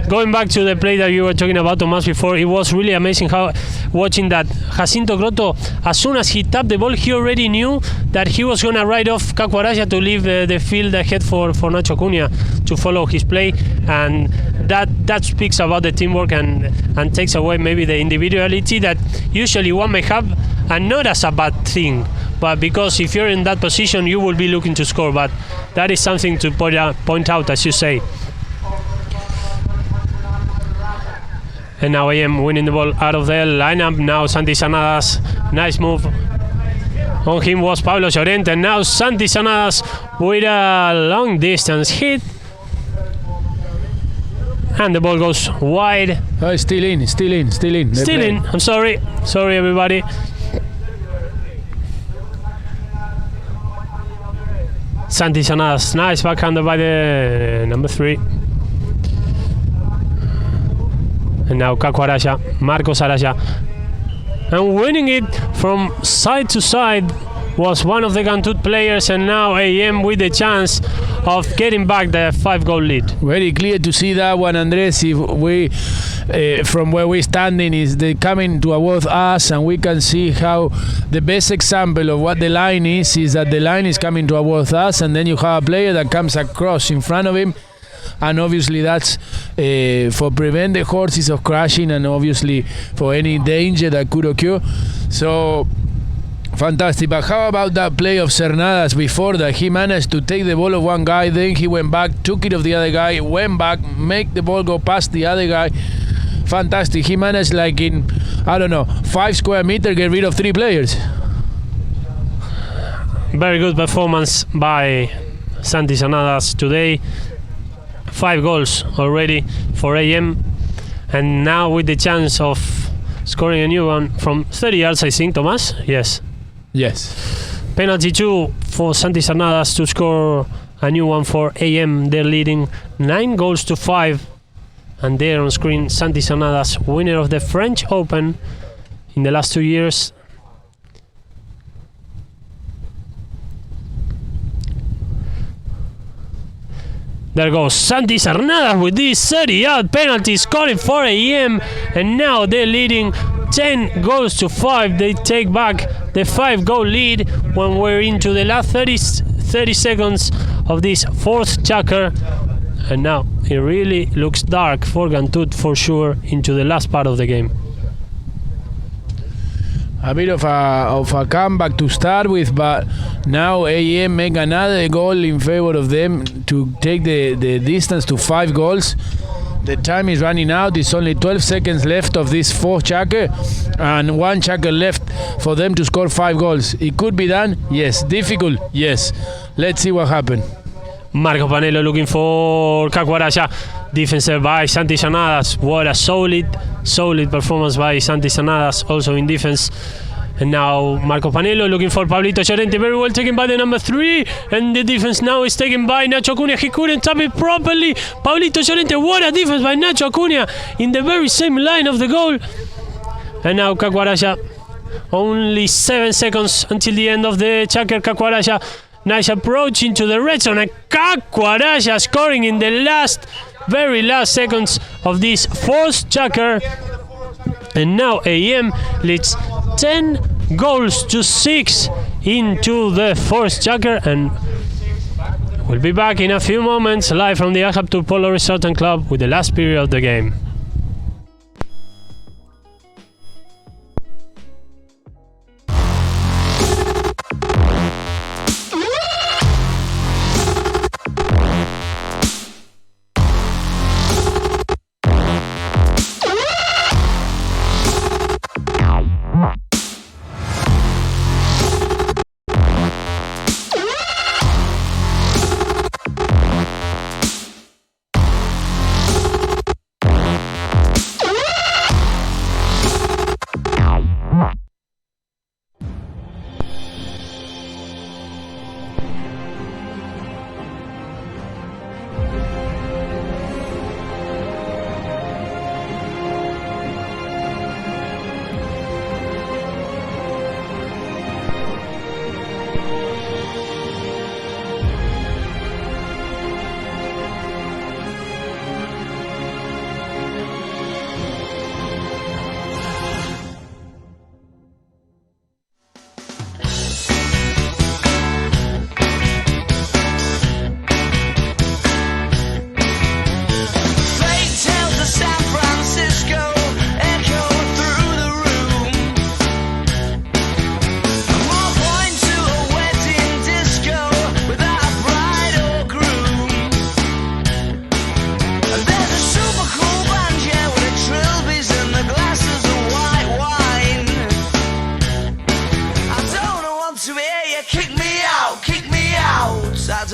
going back to the play that you were talking about, Tomas, before, it was really amazing how watching that Jacinto Croto, as soon as he tapped the ball, he already knew that he was going to ride off Kaku Araya to leave the field ahead for Nacho Acuña to follow his play, and that speaks about the teamwork and takes away maybe the individuality that usually one may have, and not as a bad thing, but because if you're in that position, you will be looking to score. But that is something to point out, as you say. And now I am winning the ball out of the lineup. Now Santi Cernadas, nice move On him was Pablo Llorente, and now Santi Sanadas with a long distance hit. And the ball goes wide. Oh, still in. Still in. I'm sorry. Sorry, everybody. Santi Sanadas, nice backhander by the number 3. And now Kaku Araya, Marcos Araya. And winning it from side to side was one of the Ghantoot players, and now AM with the chance of getting back the 5-goal lead. Very clear to see that one, Andres. If we, from where we're standing, is they coming towards us, and we can see how the best example of what the line is that the line is coming towards us, and then you have a player that comes across in front of him, and obviously that's for prevent the horses of crashing, and obviously for any danger that could occur. So fantastic. But how about that play of Cernadas before that? He managed to take the ball of one guy, then he went back, took it of the other guy, went back, make the ball go past the other guy. Fantastic. He managed, like in, 5 square meters, get rid of 3 players. Very good performance by Santi Sanadas today. 5 goals already for AM, and now with the chance of scoring a new one from 30 yards, I think, Tomas? Yes. Penalty 2 for Santi Sanadas to score a new one for AM. They're leading 9 goals to 5. And there on screen, Santi Sanadas, winner of the French Open in the last 2 years. There goes Santi Sanadas with this 30-yard penalty, scoring for AM, and now they're leading 10 goals to 5. They take back the 5-goal lead when we're into the last 30 seconds of this 4th chakra, and now it really looks dark for Ghantoot for sure into the last part of the game. A bit of a comeback to start with, but now AM make another goal in favor of them to take the distance to 5 goals. The time is running out. It's only 12 seconds left of this 4th chakra, and 1 chakra left for them to score 5 goals. It could be done? Yes. Difficult? Yes. Let's see what happens. Marco Panelo looking for Kaku Araya. Defense by Santi Sanadas. What a solid performance by Santi Sanadas, also in defense. And now Marco Panelo looking for Pablito Llorente. Very well taken by the number 3. And the defense now is taken by Nacho Acuña. He couldn't tap it properly. Pablito Llorente, what a defense by Nacho Acuña in the very same line of the goal. And now Kaku Araya. Only 7 seconds until the end of the chakra. Kaku Araya. Nice approach into the red zone, and Kaku Araya scoring in the very last seconds of this 4th chakra. And now AM leads 10 goals to 6 into the 4th chakra, and we'll be back in a few moments live from the Al Habtoor Polo Resort and Club with the last period of the game.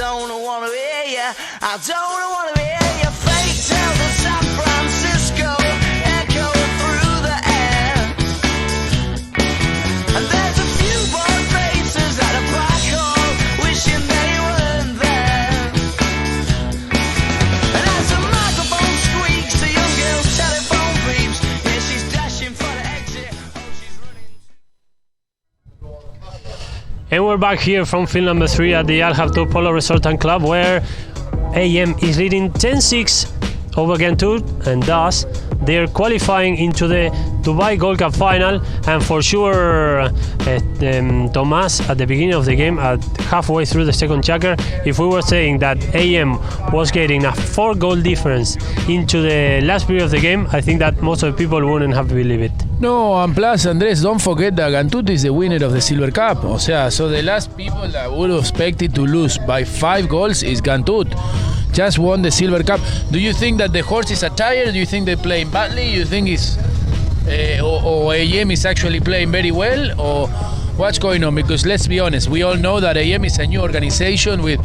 don't wanna hear ya. I don't wanna hear ya. Fake tales of San Francisco echo through the air. And there's a few bored faces at a black hole wishing they weren't there. And as the microphone squeaks, the young girl's telephone beeps. Yeah, she's dashing for the exit. Oh, she's running. And we're back here from field number 3 at the Al Habtoor Polo Resort and Club, where AM is leading 10-6 over Ghantoot, and thus they're qualifying into the Dubai Gold Cup final. And for sure, Thomas, at the beginning of the game, at halfway through the second checker, if we were saying that AM was getting a 4-goal difference into the last period of the game, I think that most of the people wouldn't have believed it. No, and plus, Andres, don't forget that Ghantoot is the winner of the Silver Cup. O sea, so the last people that would have expected to lose by 5 goals is Ghantoot. Just won the Silver Cup. Do you think that the horses are tired? Do you think they're playing badly? You think it's or AM is actually playing very well? Or what's going on? Because let's be honest, we all know that AM is a new organization with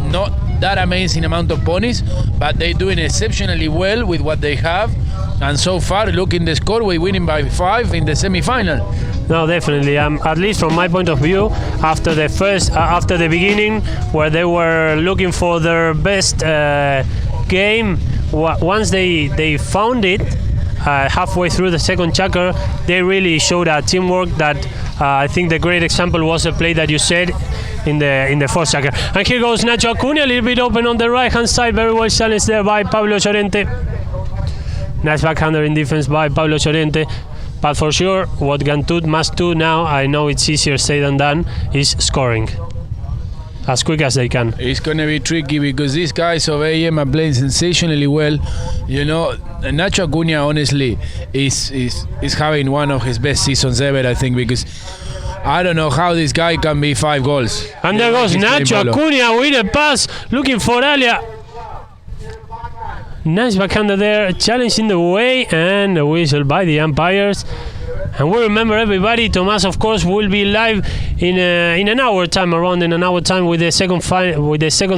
not that amazing amount of ponies, but they're doing exceptionally well with what they have. And so far, looking the score, we're winning by 5 in the semi-final. No, definitely. At least from my point of view, after the beginning, where they were looking for their best game, once they found it halfway through the second checker, they really showed a teamwork that I think the great example was the play that you said in the fourth checker. And here goes Nacho Acuna, a little bit open on the right hand side, very well challenged there by Pablo Llorente. Nice backhander in defense by Pablo Llorente. But for sure, what Ghantoot must do now, I know it's easier said than done, is scoring as quick as they can. It's going to be tricky because these guys of AM are playing sensationally well. You know, Nacho Acuna honestly is having one of his best seasons ever, I think, because I don't know how this guy can be 5 goals. And there goes Nacho Acuna with a pass, looking for Alia. Nice backhander there, challenge in the way, and a whistle by the umpires. And we remember, everybody, Tomas, of course, will be live in an hour time, around in an hour time, with the second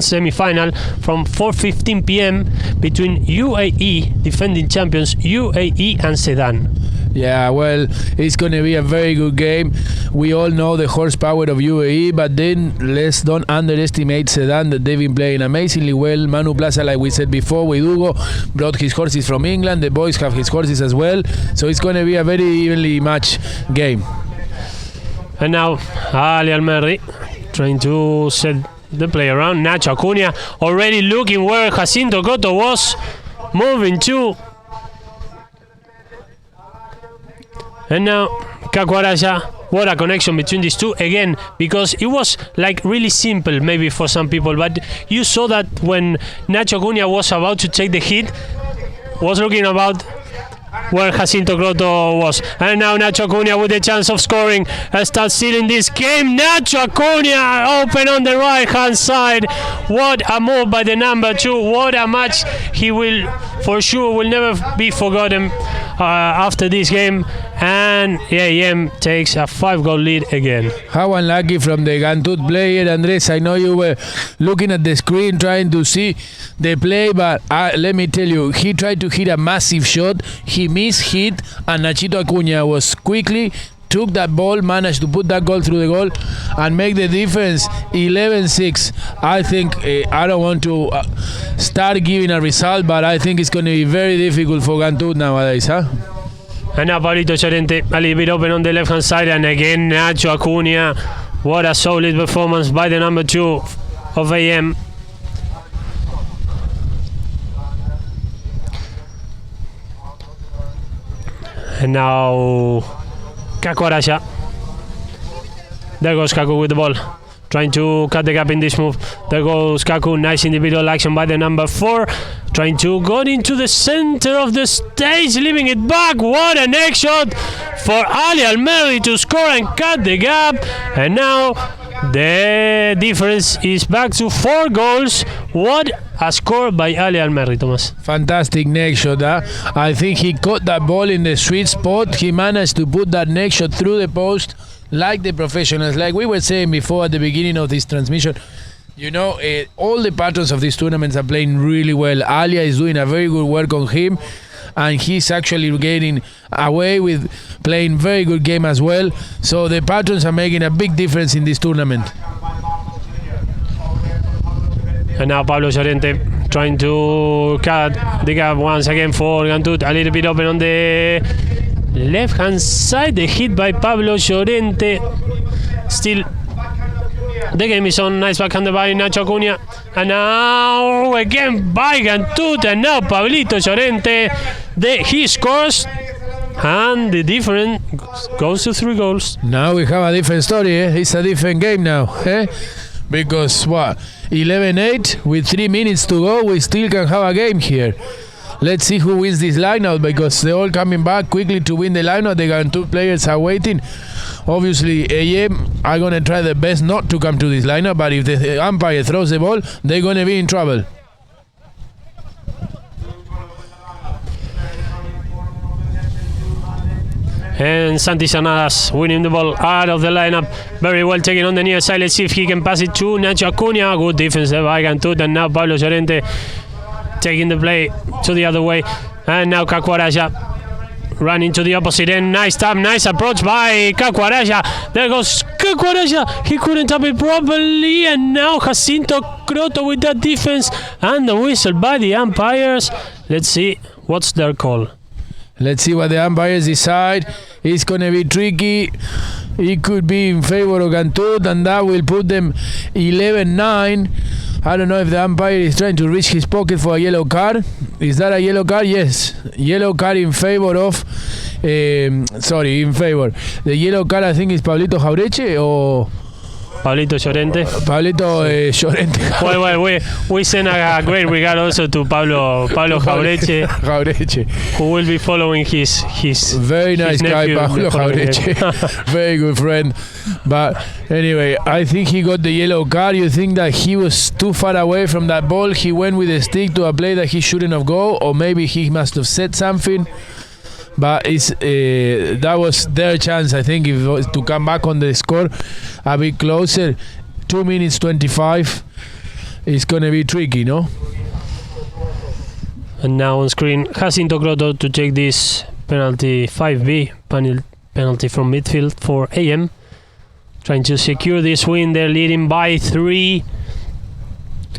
semi-final from 4:15 p.m. between UAE, defending champions UAE, and Sedan. Yeah, well, it's going to be a very good game. We all know the horsepower of UAE, but then let's don't underestimate Sedan, that they've been playing amazingly well. Manu Plaza, like we said before, with Hugo, brought his horses from England. The boys have his horses as well. So it's going to be a very evenly matched game. And now, Ali Almerri trying to set the play around. Nacho Acuna already looking where Jacinto Cotto was moving to. And now Caco Araya, what a connection between these two again, because it was like really simple maybe for some people, but you saw that when Nacho Acuna was about to take the hit, was looking about where Jacinto Cotto was. And now Nacho Acuna with the chance of scoring starts sealing this game. Nacho Acuna open on the right hand side. What a move by the number 2. What a match. He will for sure will never be forgotten after this game. And AM takes a 5-goal lead again. How unlucky from the Ghantoot player, Andres. I know you were looking at the screen trying to see the play, but let me tell you, he tried to hit a massive shot. He mishit, and Nachito Acuna was quickly took that ball, managed to put that goal through the goal and make the difference 11-6. I think I don't want to start giving a result, but I think it's going to be very difficult for Ghantoot nowadays, huh? And now Pablito Llorente a little bit open on the left hand side, and again Nacho Acuna. What a solid performance by the number 2 of AM. And now Caco Araya. There goes Caco with the ball, trying to cut the gap in this move. There goes Caco, nice individual action by the number 4, trying to go into the center of the stage, leaving it back. What a next shot for Ali Almerri to score and cut the gap. And now the difference is back to 4 goals. What a score by Ali Almerri, Thomas. Fantastic next shot. I think he caught that ball in the sweet spot. He managed to put that next shot through the post like the professionals. Like we were saying before at the beginning of this transmission, You know, all the patrons of these tournaments are playing really well. Alia is doing a very good work on him, and he's actually getting away with playing very good game as well. So the patrons are making a big difference in this tournament. And now Pablo Llorente trying to cut the gap once again for Ghantoot. A little bit open on the left-hand side. The hit by Pablo Llorente. Still, the game is on. Nice backhand by Nacho Acuña. And now again by Ghantoot. And now Pablito Llorente. He scores. And the difference goes to 3 goals. Now we have a different story. It's a different game now. Because 11-8 with 3 minutes to go, we still can have a game here. Let's see who wins this lineup, because they're all coming back quickly to win the lineup. The Ghantoot players are waiting. Obviously, AM are going to try their best not to come to this lineup, but if the umpire throws the ball, they're going to be in trouble. And Santi Cernadas winning the ball out of the lineup. Very well taken on the near side. Let's see if he can pass it to Nacho Acuña. Good defense by Ghantoot. And now Pablo Llorente taking the play to the other way. And now Cacuaraya running to the opposite end. Nice tap, nice approach by Cacuaraya. There goes Cacuaraya. He couldn't tap it properly. And now Jacinto Croto with that defense. And the whistle by the umpires. Let's see what's their call. Let's see what the umpires decide. It's going to be tricky. It could be in favor of Ghantoot, and that will put them 11-9. I don't know if the umpire is trying to reach his pocket for a yellow card. Is that a yellow card? Yes. Yellow card in favor of... in favor. The yellow card, I think, is Pablito Jaureche or... Pablito Llorente. Pablito Llorente. Well, we send a great regard also to Pablo Jaureche, who will be following his very nice guy, Pablo Jaureche. Very good friend. But anyway, I think he got the yellow card. You think that he was too far away from that ball? He went with a stick to a play that he shouldn't have go, or maybe he must have said something. But that was their chance, I think, if it was to come back on the score a bit closer. 2 minutes 25 is going to be tricky, no? And now on screen, Jacinto Croto to take this penalty 5B, penalty from midfield for AM. Trying to secure this win. They're leading by 3.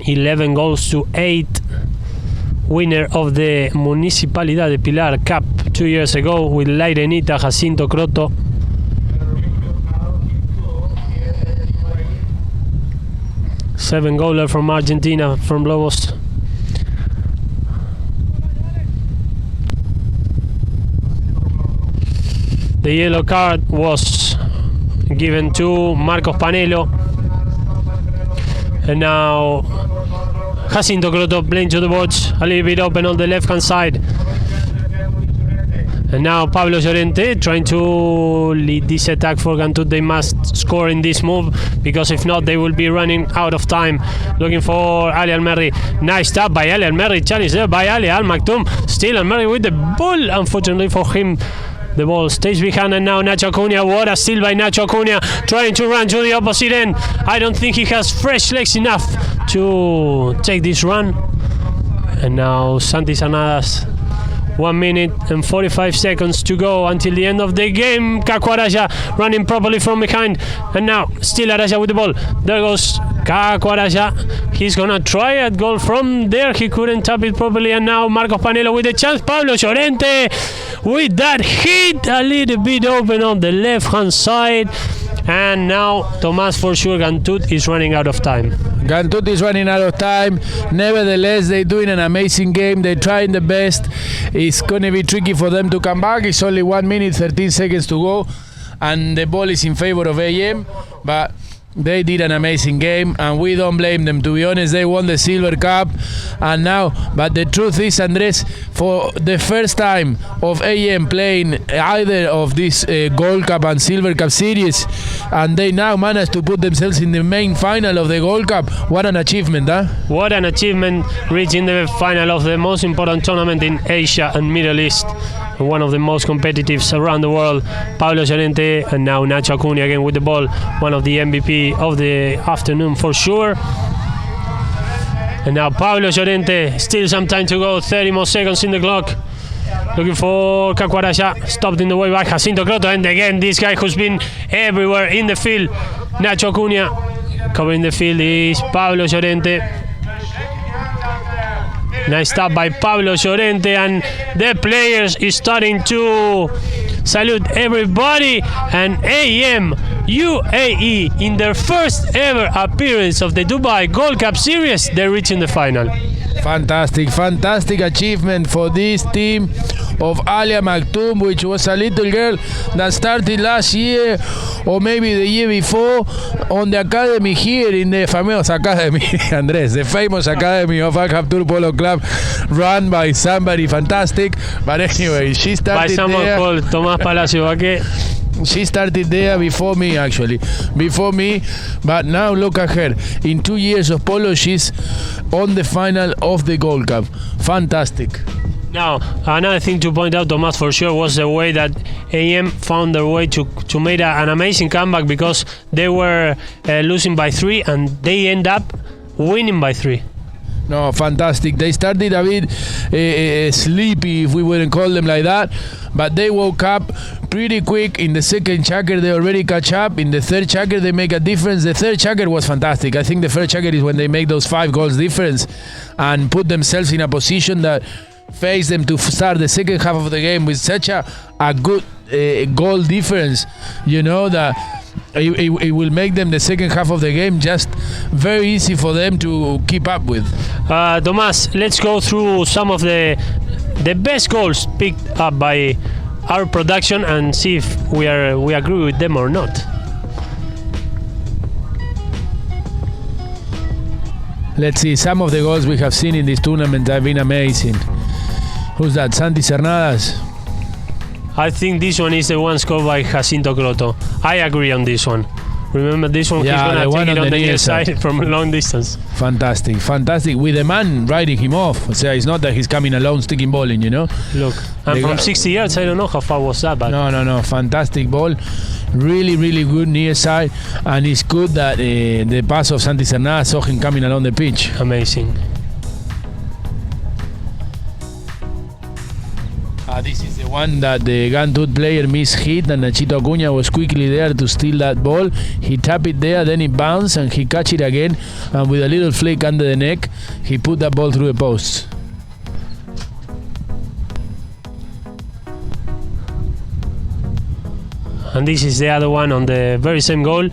11 goals to 8. Winner of the Municipalidad de Pilar Cup 2 years ago with La Irenita, Jacinto Croto. Seven goaler from Argentina, from Lobos. The yellow card was given to Marcos Panelo. And now Jacinto Croto playing to the boards, a little bit open on the left hand side. And now Pablo Llorente trying to lead this attack for Ghantoot. They must score in this move, because if not, they will be running out of time. Looking for Ali Almerri. Nice tap by Ali Almerri. Challenge there by Ali Al Maktoum. Still Almerri with the ball. Unfortunately for him, the ball stays behind. And now Nacho Acuña. What a steal by Nacho Acuña, trying to run to the opposite end. I don't think he has fresh legs enough to take this run. And now Santi Cernadas. 1 minute and 45 seconds to go until the end of the game. Cacuaraya running properly from behind. And now still Araya with the ball. There goes Cacuaraya. He's gonna try a goal from there. He couldn't tap it properly. And now Marcos Panelo with the chance. Pablo Llorente with that hit, a little bit open on the left hand side. And now Tomás, for sure, Ghantoot is running out of time. Ghantoot is running out of time. Nevertheless, they're doing an amazing game. They're trying the best. It's going to be tricky for them to come back. It's only 1 minute, 13 seconds to go. And the ball is in favor of AM. But they did an amazing game, and we don't blame them. To be honest, they won the Silver Cup, and now, but the truth is, Andres, for the first time of AM playing either of this Gold Cup and Silver Cup series, and they now managed to put themselves in the main final of the Gold Cup. What an achievement, huh? What an achievement, reaching the final of the most important tournament in Asia and Middle East. One of the most competitives around the world. Pablo Llorente and now Nacho Acuña again with the ball. One of the MVP of the afternoon for sure. And now Pablo Llorente, still some time to go, 30 more seconds in the clock. Looking for Cacuaraya, stopped in the way by Jacinto Croto, and again this guy who's been everywhere in the field, Nacho Acuña. Covering the field is Pablo Llorente. Nice stop by Pablo Llorente, and the players is starting to salute everybody. And AM UAE, in their first ever appearance of the Dubai Gold Cup Series, they're reaching the final. Fantastic achievement for this team of Alia Maktoum, which was a little girl that started last year or maybe the year before on the academy here in the famous academy, Andres, the famous academy of Al Habtoor Polo Club, run by somebody fantastic. But anyway, she started by someone there. called Tomás Palacio Baque. She started there before me, but now look at her. In 2 years of polo, she's on the final of the Gold Cup. Fantastic. Now, another thing to point out, Tomás, for sure, was the way that AM found their way to make an amazing comeback, because they were losing by 3 and they end up winning by 3. No, fantastic. They started a bit sleepy, if we wouldn't call them like that, but they woke up pretty quick. In the second checker, they already catch up. In the third checker, they make a difference. The third checker was fantastic. I think the third checker is when they make those 5 goals difference and put themselves in a position that face them to start the second half of the game with such a good goal difference, that it will make them the second half of the game just very easy for them to keep up with. Tomás, let's go through some of the best goals picked up by our production and see if we agree with them or not. Let's see, some of the goals we have seen in this tournament have been amazing. Who's that? Santi Cernadas? I think this one is the one scored by Jacinto Croto. I agree on this one. Remember this one? Yeah, he's the going to take it on the near side. side from a long distance. Fantastic. With the man riding him off. So it's not that he's coming alone sticking ball in, Look, and from 60 yards, I don't know how far was that, but No. Fantastic ball. Really, really good near side. And it's good that the pass of Santi Cernadas saw him coming along the pitch. amazing. This is the one that the Ghantoot player mishit, and Nachito Acuña was quickly there to steal that ball. He tapped it there, then it bounced, and he catch it again. And with a little flick under the neck, he put that ball through the posts. And this is the other one on the very same goal.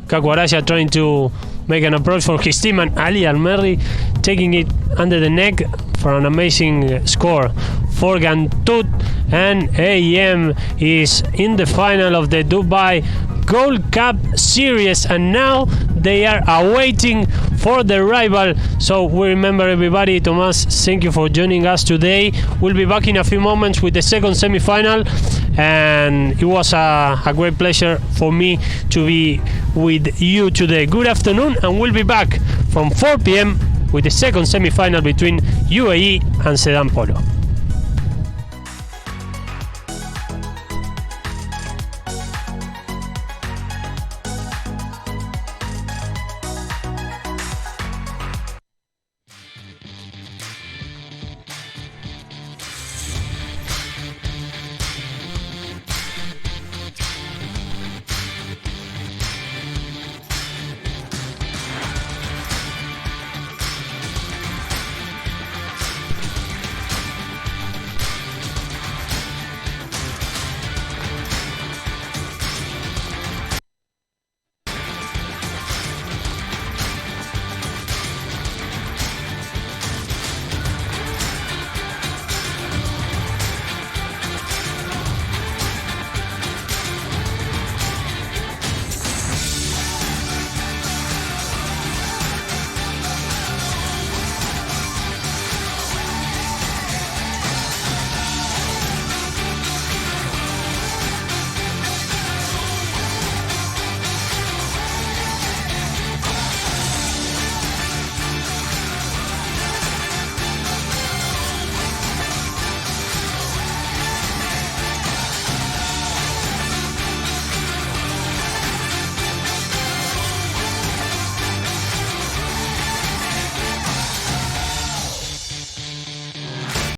Cacuaraya trying to make an approach for his team, and Ali Almerri taking it under the neck for an amazing score for Ghantoot. And AM is in the final of the Dubai Gold Cup Series, and now they are awaiting for the rival. So we remember everybody. Tomás, thank you for joining us today. We'll be back in a few moments with the second semi-final, and it was a great pleasure for me to be with you today. Good afternoon, and we'll be back from 4 p.m. with the second semi-final between UAE and Sedan Polo.